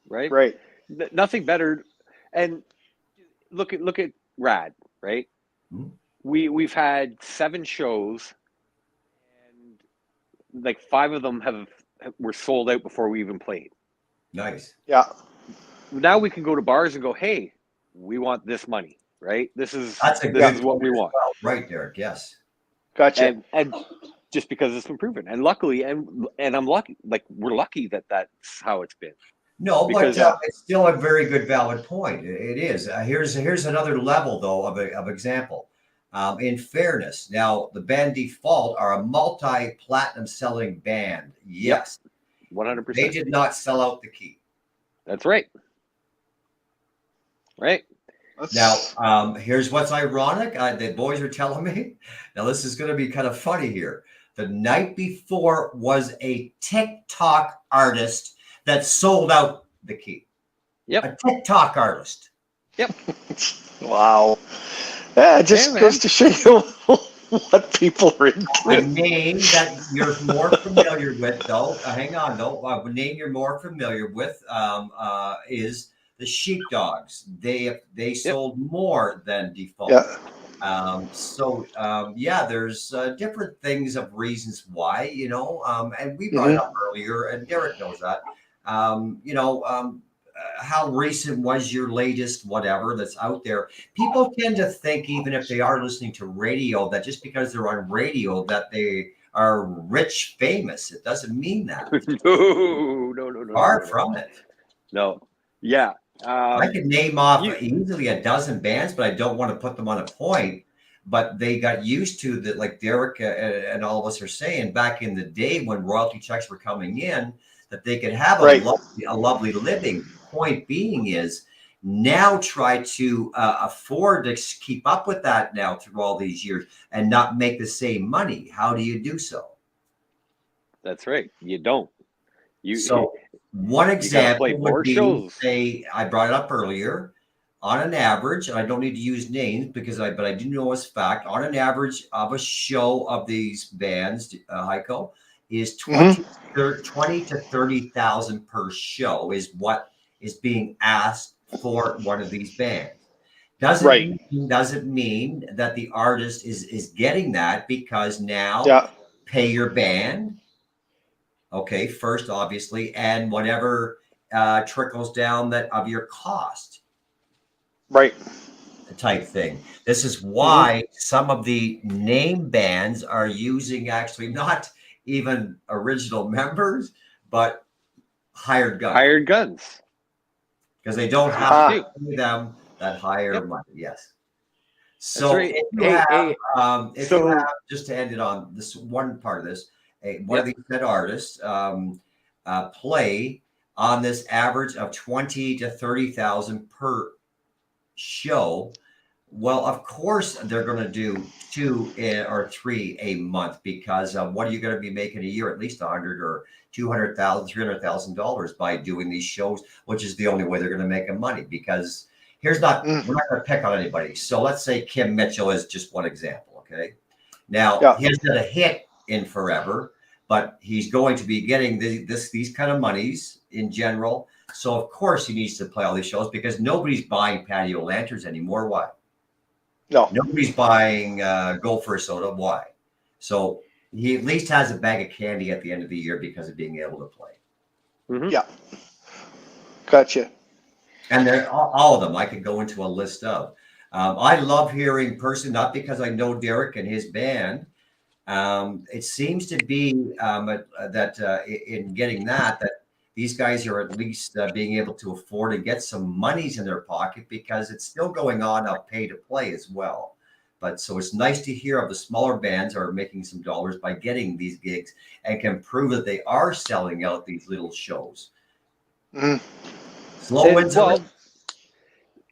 Right. Nothing better. And look at Rad, right? Mm-hmm. We've had 7 shows, and like 5 of them were sold out before we even played. Nice. Yeah. Now we can go to bars and go, hey, we want this money, right? This is That's a good what point we as want. well. Right, Derek. Yes. Gotcha. And just because it's been proven, and luckily, and I'm lucky, like we're lucky that that's how it's been. No, Because but it's still a very good, valid point. It is. Here's another level though of example. In fairness, now the band Default are a multi-platinum selling band. Yes, 100%. they did not sell out the key. That's right. Right. Now, here's what's ironic. The boys are telling me. Now, this is going to be kind of funny here. The night before was a TikTok artist that sold out the key. Yep. A TikTok artist. Yep. Wow. Yeah, it just goes to show you what people are into. A name that you're more familiar with, though. Hang on, though. A name you're more familiar with is the Sheepdogs. They sold more than Default. Yeah. Yeah, there's different things of reasons why, and we brought it up earlier, and Derek knows that. How recent was your latest whatever that's out there? People tend to think, even if they are listening to radio, that just because they're on radio that they are rich, famous. It doesn't mean that. No. Far from it. No. Yeah. I could name off easily a dozen bands, but I don't want to put them on a point. But they got used to that, like Derek and all of us are saying, back in the day when royalty checks were coming in, that they could have a lovely living. Point being is now try to afford to keep up with that now through all these years and not make the same money. How do you do so? That's right. You don't. One example would be, shows. say, I brought it up earlier, on an average, and I don't need to use names but I do know as fact, on an average of a show of these bands, Heiko, is 20 to 30,000 per show is what is being asked for one of these bands. Doesn't mean that the artist is getting that, because now pay your band, okay, first obviously, and whatever trickles down that of your cost, right, type thing. This is why some of the name bands are using actually not even original members, but hired guns. Because they don't have to pay them that higher money. Yes. So right. if you have, just to end it on this one part of this, one of these said artists play on this average of 20 to 30,000 per show. Well, of course they're going to do 2 or 3 a month, because what are you going to be making a year? At least $100,000 or $200,000, $300,000 by doing these shows, which is the only way they're going to make money. Because we're not going to pick on anybody. So let's say Kim Mitchell is just one example. Okay, now he hasn't had a hit in forever, but he's going to be getting these kind of monies in general. So of course he needs to play all these shows, because nobody's buying patio lanterns anymore. Why? No. Nobody's buying Go for a Soda. Why? So he at least has a bag of candy at the end of the year because of being able to play. Yeah. Gotcha. And they're all of them. I could go into a list of. I love hearing not because I know Derek and his band. It seems to be that in getting that these guys are at least being able to afford to get some monies in their pocket, because it's still going on of pay to play as well. But so it's nice to hear of the smaller bands are making some dollars by getting these gigs and can prove that they are selling out these little shows. Slow wins. Well,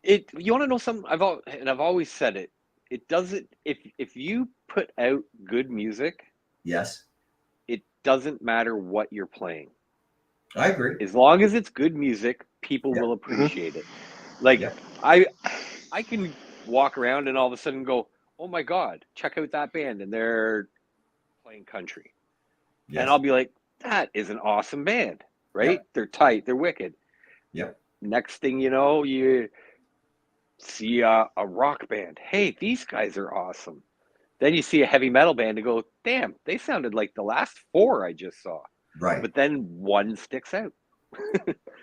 you want to know something? I've always said it. It doesn't. If you put out good music, yes, it doesn't matter what you're playing. I agree. As long as it's good music, people will appreciate it. Like I can walk around and all of a sudden go, "Oh my God, check out that band!" and they're playing country, and I'll be like, "That is an awesome band, right? They're tight, they're wicked." Yep. Next thing you know, you see a rock band. Hey, these guys are awesome. Then you see a heavy metal band and go, "Damn, they sounded like the last 4 I just saw." Right. But then one sticks out.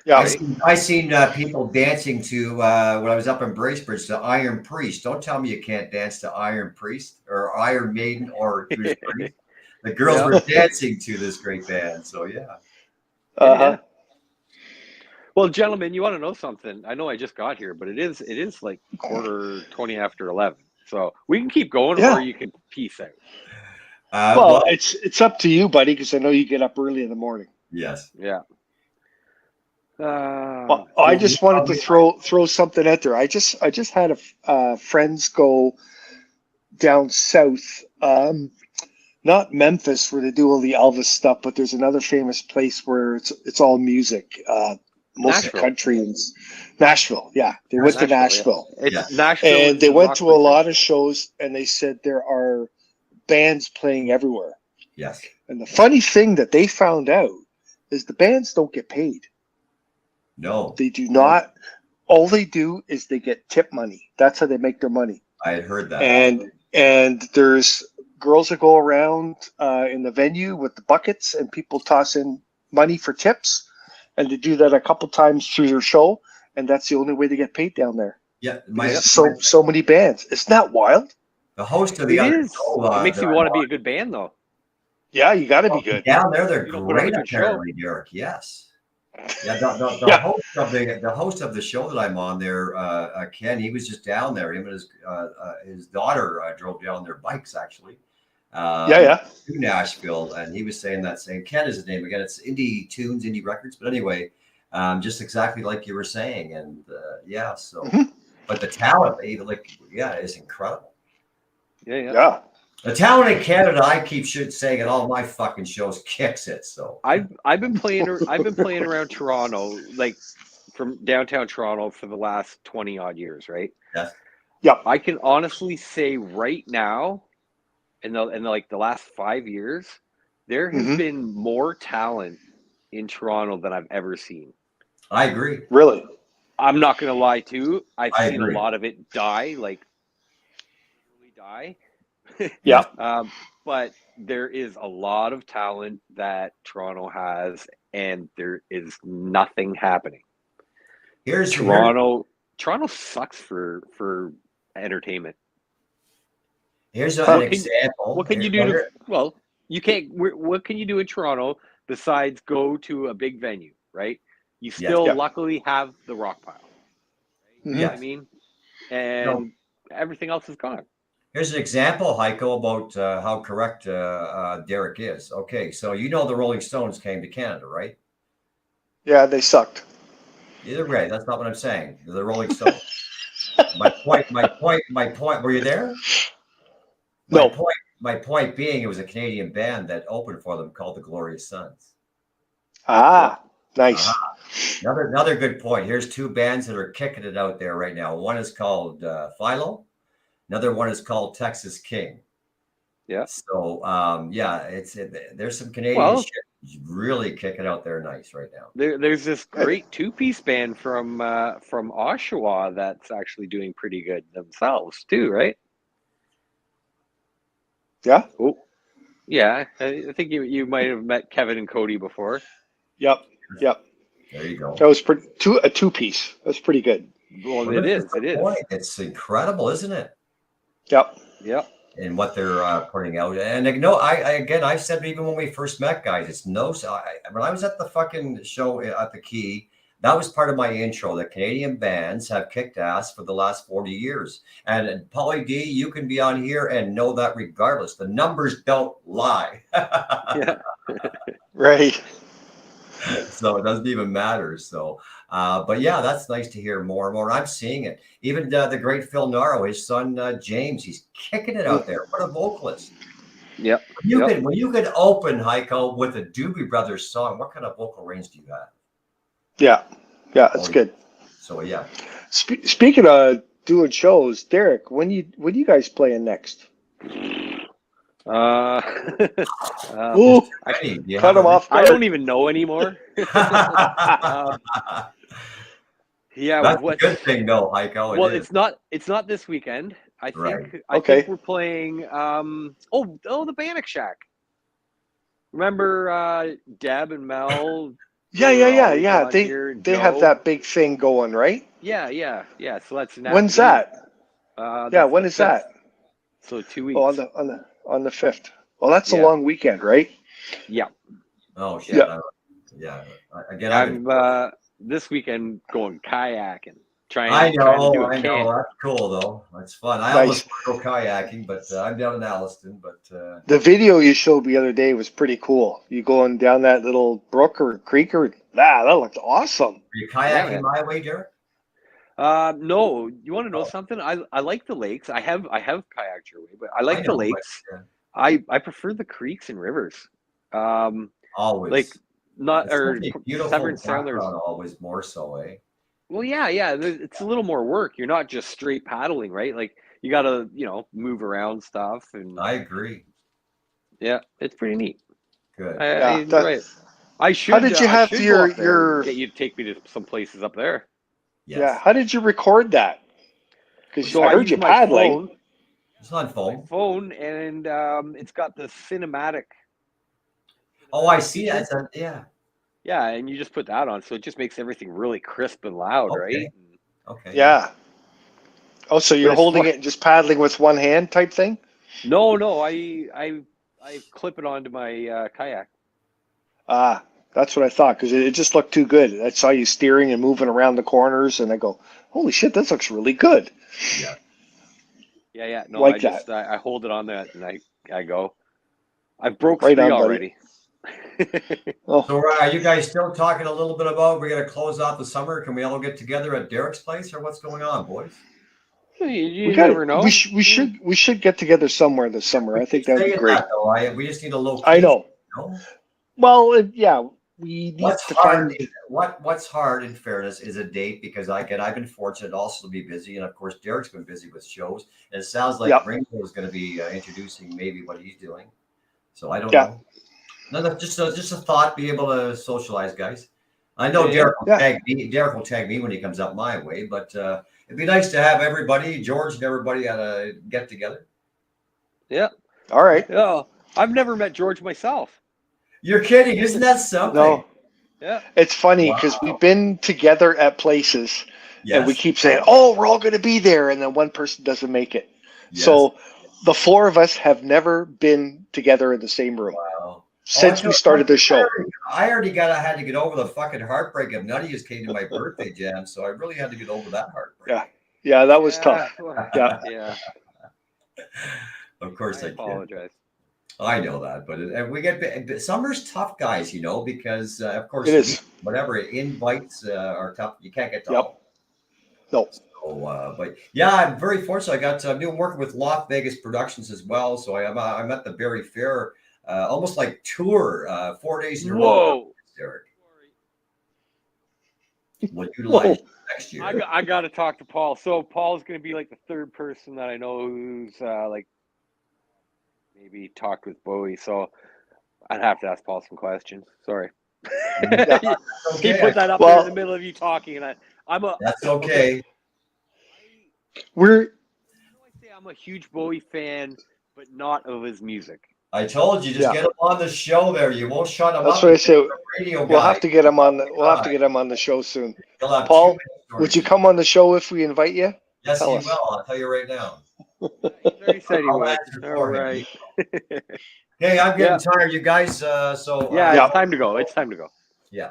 Yeah. I seen people dancing to when I was up in Bracebridge to Iron Priest. Don't tell me you can't dance to Iron Priest or Iron Maiden or Judas Priest. The girls Yeah. were dancing to this great band. So yeah. Uh-huh. Well, gentlemen, you want to know something? I know I just got here, but it is like 20:20 after 11. So we can keep going, Yeah. or you can peace out. Well, it's up to you, buddy, because I know you get up early in the morning. Yes. Yeah. Well, I just wanted to throw something out there. I just had friends go down south, not Memphis where they do all the Elvis stuff, but there's another famous place where it's all music, mostly Nashville. country and Nashville. Yeah, they went to Nashville, It's Nashville, and they is went to a Rockford. lot of shows, and they said there are bands playing everywhere. Yes. And the funny thing that they found out is the bands don't get paid. No. They do not. All they do is they get tip money. That's how they make their money. I had heard that. And there's girls that go around in the venue with the buckets, and people toss in money for tips, and they do that a couple times through their show, and that's the only way they get paid down there. Yeah. So many bands. Isn't that wild? The host of the It other is. show, It makes you want to be a good band, though. Yeah, you got to be good. Down there, they're You don't put on a great. good show. Apparently, Derek. Yes. Yeah. The Yeah. host of the show that I'm on there, Ken. He was just down there. Him and his daughter drove down their bikes actually. Yeah. To Nashville, and he was saying that same Ken is his name again. It's Indie Tunes, Indie Records, but anyway, just exactly like you were saying, and yeah. So, but the talent, even is incredible. Yeah. The talent in Canada, I keep saying at all my fucking shows, kicks it. So I've been playing around Toronto, like from downtown Toronto, for the last 20 odd years, right? yes, Yep. I can honestly say right now, in the last 5 years, there has been more talent in Toronto than I've ever seen. I agree. Really? I'm not gonna lie too. I've seen agree. a lot of it die, like literally die. Yeah. But there is a lot of talent that Toronto has, and there is nothing happening. Toronto sucks for entertainment. Here's an example. What can you do you can't. What can you do in Toronto besides go to a big venue, right? You still luckily have the rock pile. Right? You know what I mean? And everything else is gone. Here's an example, Heiko, about how correct Derek is. Okay, so you know the Rolling Stones came to Canada, right? Yeah, they sucked. Either way, that's not what I'm saying. The Rolling Stones. My point. Were you there? No. My point being, it was a Canadian band that opened for them called the Glorious Sons. Ah, nice. Another good point. Here's two bands that are kicking it out there right now. One is called Philo. Another one is called Texas King. Yeah. So there's some Canadian shit really kicking out there nice right now. There's this great two-piece band from Oshawa that's actually doing pretty good themselves too, right? Yeah. Oh, yeah. I think you might have met Kevin and Cody before. Yep. There you go. That was a two-piece. That's pretty good. Well, it is. It's incredible, isn't it? Yep. And what they're putting out, and I've said even when we first met, guys, it's when I was at the fucking show at the Key, that was part of my intro. That Canadian bands have kicked ass for the last 40 years, and Paulie D, you can be on here and know that regardless, the numbers don't lie. Yeah. Right. So it doesn't even matter. So, but yeah, that's nice to hear more and more. I'm seeing it. Even the great Phil Naro, his son James, he's kicking it out there. What a vocalist! Yep. When you could open Heiko with a Doobie Brothers song, what kind of vocal range do you have? Yeah, that's good. So yeah. Speaking of doing shows, Derek, when you guys playing next? Cut him off. I don't even know anymore. That's a good thing, though, Heiko. Well, it's not this weekend. I think we're playing. The Bannock Shack. Remember Deb and Mel Yeah, We're yeah, yeah, always yeah. on here. And They have Joe. that big thing going, right? Yeah. So that's now. When's that? Yeah, That's when the is 5th. that? So 2 Oh, weeks. on the 5th. Well, that's a Yeah. long weekend, right? Yeah. Oh shit! Yeah. Again, I'm this weekend going kayaking. I Trying to do a know. camp. That's cool though. That's fun. I almost Nice. want to go kayaking, but I'm down in Alliston. But The video you showed the other day was pretty cool. You going down that little brook or creek or that looked awesome. are you Yeah, kayaking man. my way, Derek? No. You want to know Oh. something? I like the lakes. I have kayaked your way, but I I like the know, but lakes. I prefer the creeks and rivers. always. Like not It's or such a beautiful Severn Sound. background, always more so, eh? Well, yeah. It's a little more work. You're not just straight paddling, right? Like you gotta, move around stuff, and I agree. yeah, it's pretty neat. Good. I Yeah. enjoy it. I How did you I have should go your up there and your get you to take me to some places up there. Yes. yeah? How did you record that? Because So I heard use you my paddling. It's on my phone. phone, and it's got the cinematic. Oh, I see that. Yeah. Yeah, and you just put that on, so it just makes everything really crisp and loud, Okay. right? Okay. Yeah. Oh, so you're it's holding fun. it and just paddling with one hand type thing? No, I clip it onto my kayak. Ah, that's what I thought because it just looked too good. I saw you steering and moving around the corners, and I go, "Holy shit, this looks really good." Yeah. Yeah. No, Like I just that. I hold it on that, and I go. I've broke Right 3 on, buddy. already. Oh, So are you guys still talking a little bit about we're going to close out the summer? Can we all get together at Derek's place, or what's going on, boys? You we got never know. we should get together somewhere this summer. I think Keep that would be saying great. that, though. We just need a location. I know. You know? Well, yeah, we need What's to hard? find. What's hard, in fairness, is a date because I've been fortunate also to be busy, and of course Derek's been busy with shows. And it sounds like Yep. Ringo is going to be introducing maybe what he's doing. So I don't Yeah. know. No, just a thought. Be able to socialize, guys. I know Yeah. Derek will tag me when he comes up my way, but it'd be nice to have everybody, George and everybody, at a get together. Yeah. All right. Yeah. I've never met George myself. You're kidding, isn't that something? No, Yeah. it's funny because Wow. we've been together at places, and we Yes. keep saying, "Oh, we're all going to be there," and then one person doesn't make it. Yes. So the four of us have never been together in the same room Wow. since we started the show. I already had to get over the fucking heartbreak of none of you came to my birthday jam, so I really had to get over that heartbreak. Yeah, that was tough. Well, Yeah. Yeah. Of course I I can. apologize. I know that, but we get summer's tough, guys. Because of course It is. whatever invites are tough. You can't get to Yep. all. No. So, but yeah, I'm very fortunate. I got I'm doing working with Las Vegas Productions as well. So I'm at the Berry Fair, almost like tour, 4 days in a row. Whoa. Derek. Would you like next year? I got to talk to Paul. So Paul's going to be like the third person that I know who's like maybe talked with Bowie. So I'd have to ask Paul some questions. Sorry. Yeah. He put that up Well- there in the middle of you talking, and That's okay. We're I'm a huge Bowie fan, but not of his music. I told you, just get him on the show. There, you won't shut him that's up. what I said. Radio We'll guy. have to get him on. We'll have to get him on the show soon. He'll have Paul, 2 minutes would you stories. come on the show if we invite you? Yes, tell he us? will. I'll tell you right now. He already said he I'll would. answer All for him. right. Hey, I'm getting Yeah. tired, you guys. So Yeah, it's time to go. It's time to go. yeah.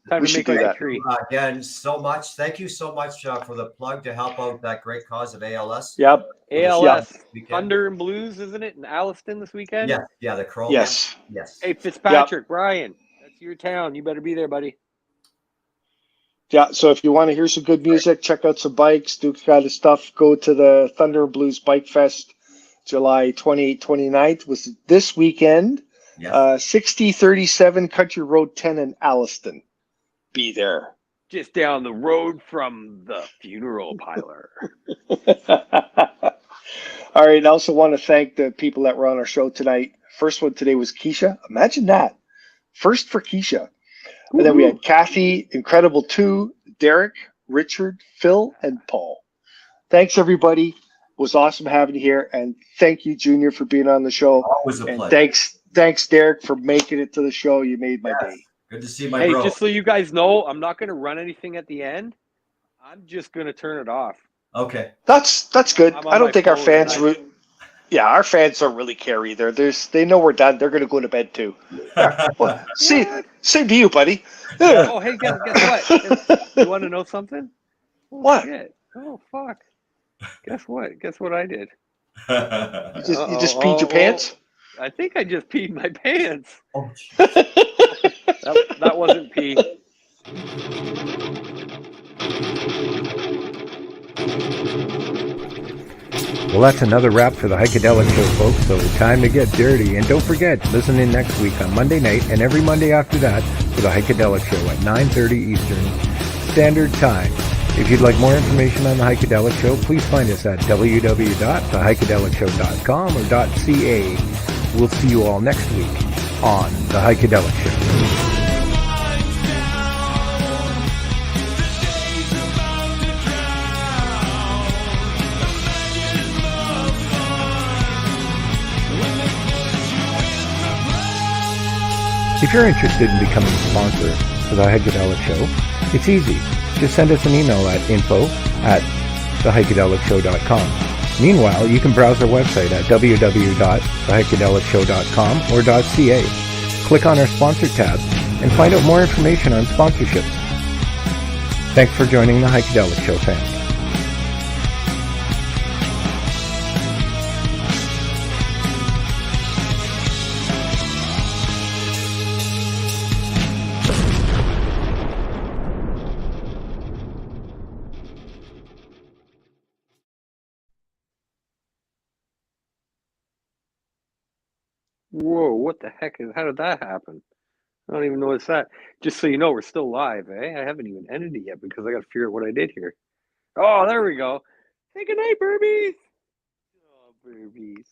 Time We to should make do our that. tree. Again, so much. Thank you so much for the plug to help out that great cause of ALS. Yep. ALS Weekend. Thunder and Blues, isn't it? In Alliston this weekend? Yeah, the Crow. Yes. Yes. Hey, Fitzpatrick, Brian, that's your town. You better be there, buddy. Yeah. So if you want to hear some good music, check out some bikes, Duke's got his stuff. Go to the Thunder and Blues Bike Fest, July 28th, 29th. Was this weekend. Yes. 6037 Country Road 10 in Alliston. Be there. Just down the road from the funeral parlor. All right. I also want to thank the people that were on our show tonight. First one today was Keisha. Imagine that. First for Keisha. And then we had Kathy, Incredible 2, Derek, Richard, Phil, and Paul. Thanks, everybody. It was awesome having you here. And thank you, Junior, for being on the show. Always a And pleasure. thanks, Derek, for making it to the show. You made my day. Good to see my Hey, bro. just so you guys know, I'm not going to run anything at the end. I'm just going to turn it off. Okay. That's good. I'm I on don't my think our phone fans. and Yeah, our fans don't really care either. They know we're done. They're going to go to bed too. Well, What? same to you, buddy. Yeah. Oh, hey, guess what? You want to know something? Oh, What? shit. Oh, fuck. Guess what? Guess what I did? You just peed your pants? I think I just peed my pants. Oh, jeez. That wasn't pee. Well, that's another wrap for the Heikadelic Show, folks, so time to get dirty. And don't forget, listen in next week on Monday night and every Monday after that for the Heikadelic Show at 9:30 Eastern Standard Time. If you'd like more information on the Heikadelic Show, please find us at www.theheikedelicshow.com or .ca. We'll see you all next week on the Heikadelic Show. If you're interested in becoming a sponsor for the Heikadelic Show, it's easy. Just send us an email at info@theheikedelicshow.com. Meanwhile, you can browse our website at www.theheikedelicshow.com or .ca. Click on our sponsor tab and find out more information on sponsorships. Thanks for joining the Heikadelic Show family. Whoa, what the heck how did that happen? I don't even know what's that. Just so you know, we're still live, eh? I haven't even ended it yet because I got to figure out what I did here. Oh, there we go. Say good night, Burbies. Oh, Burbies.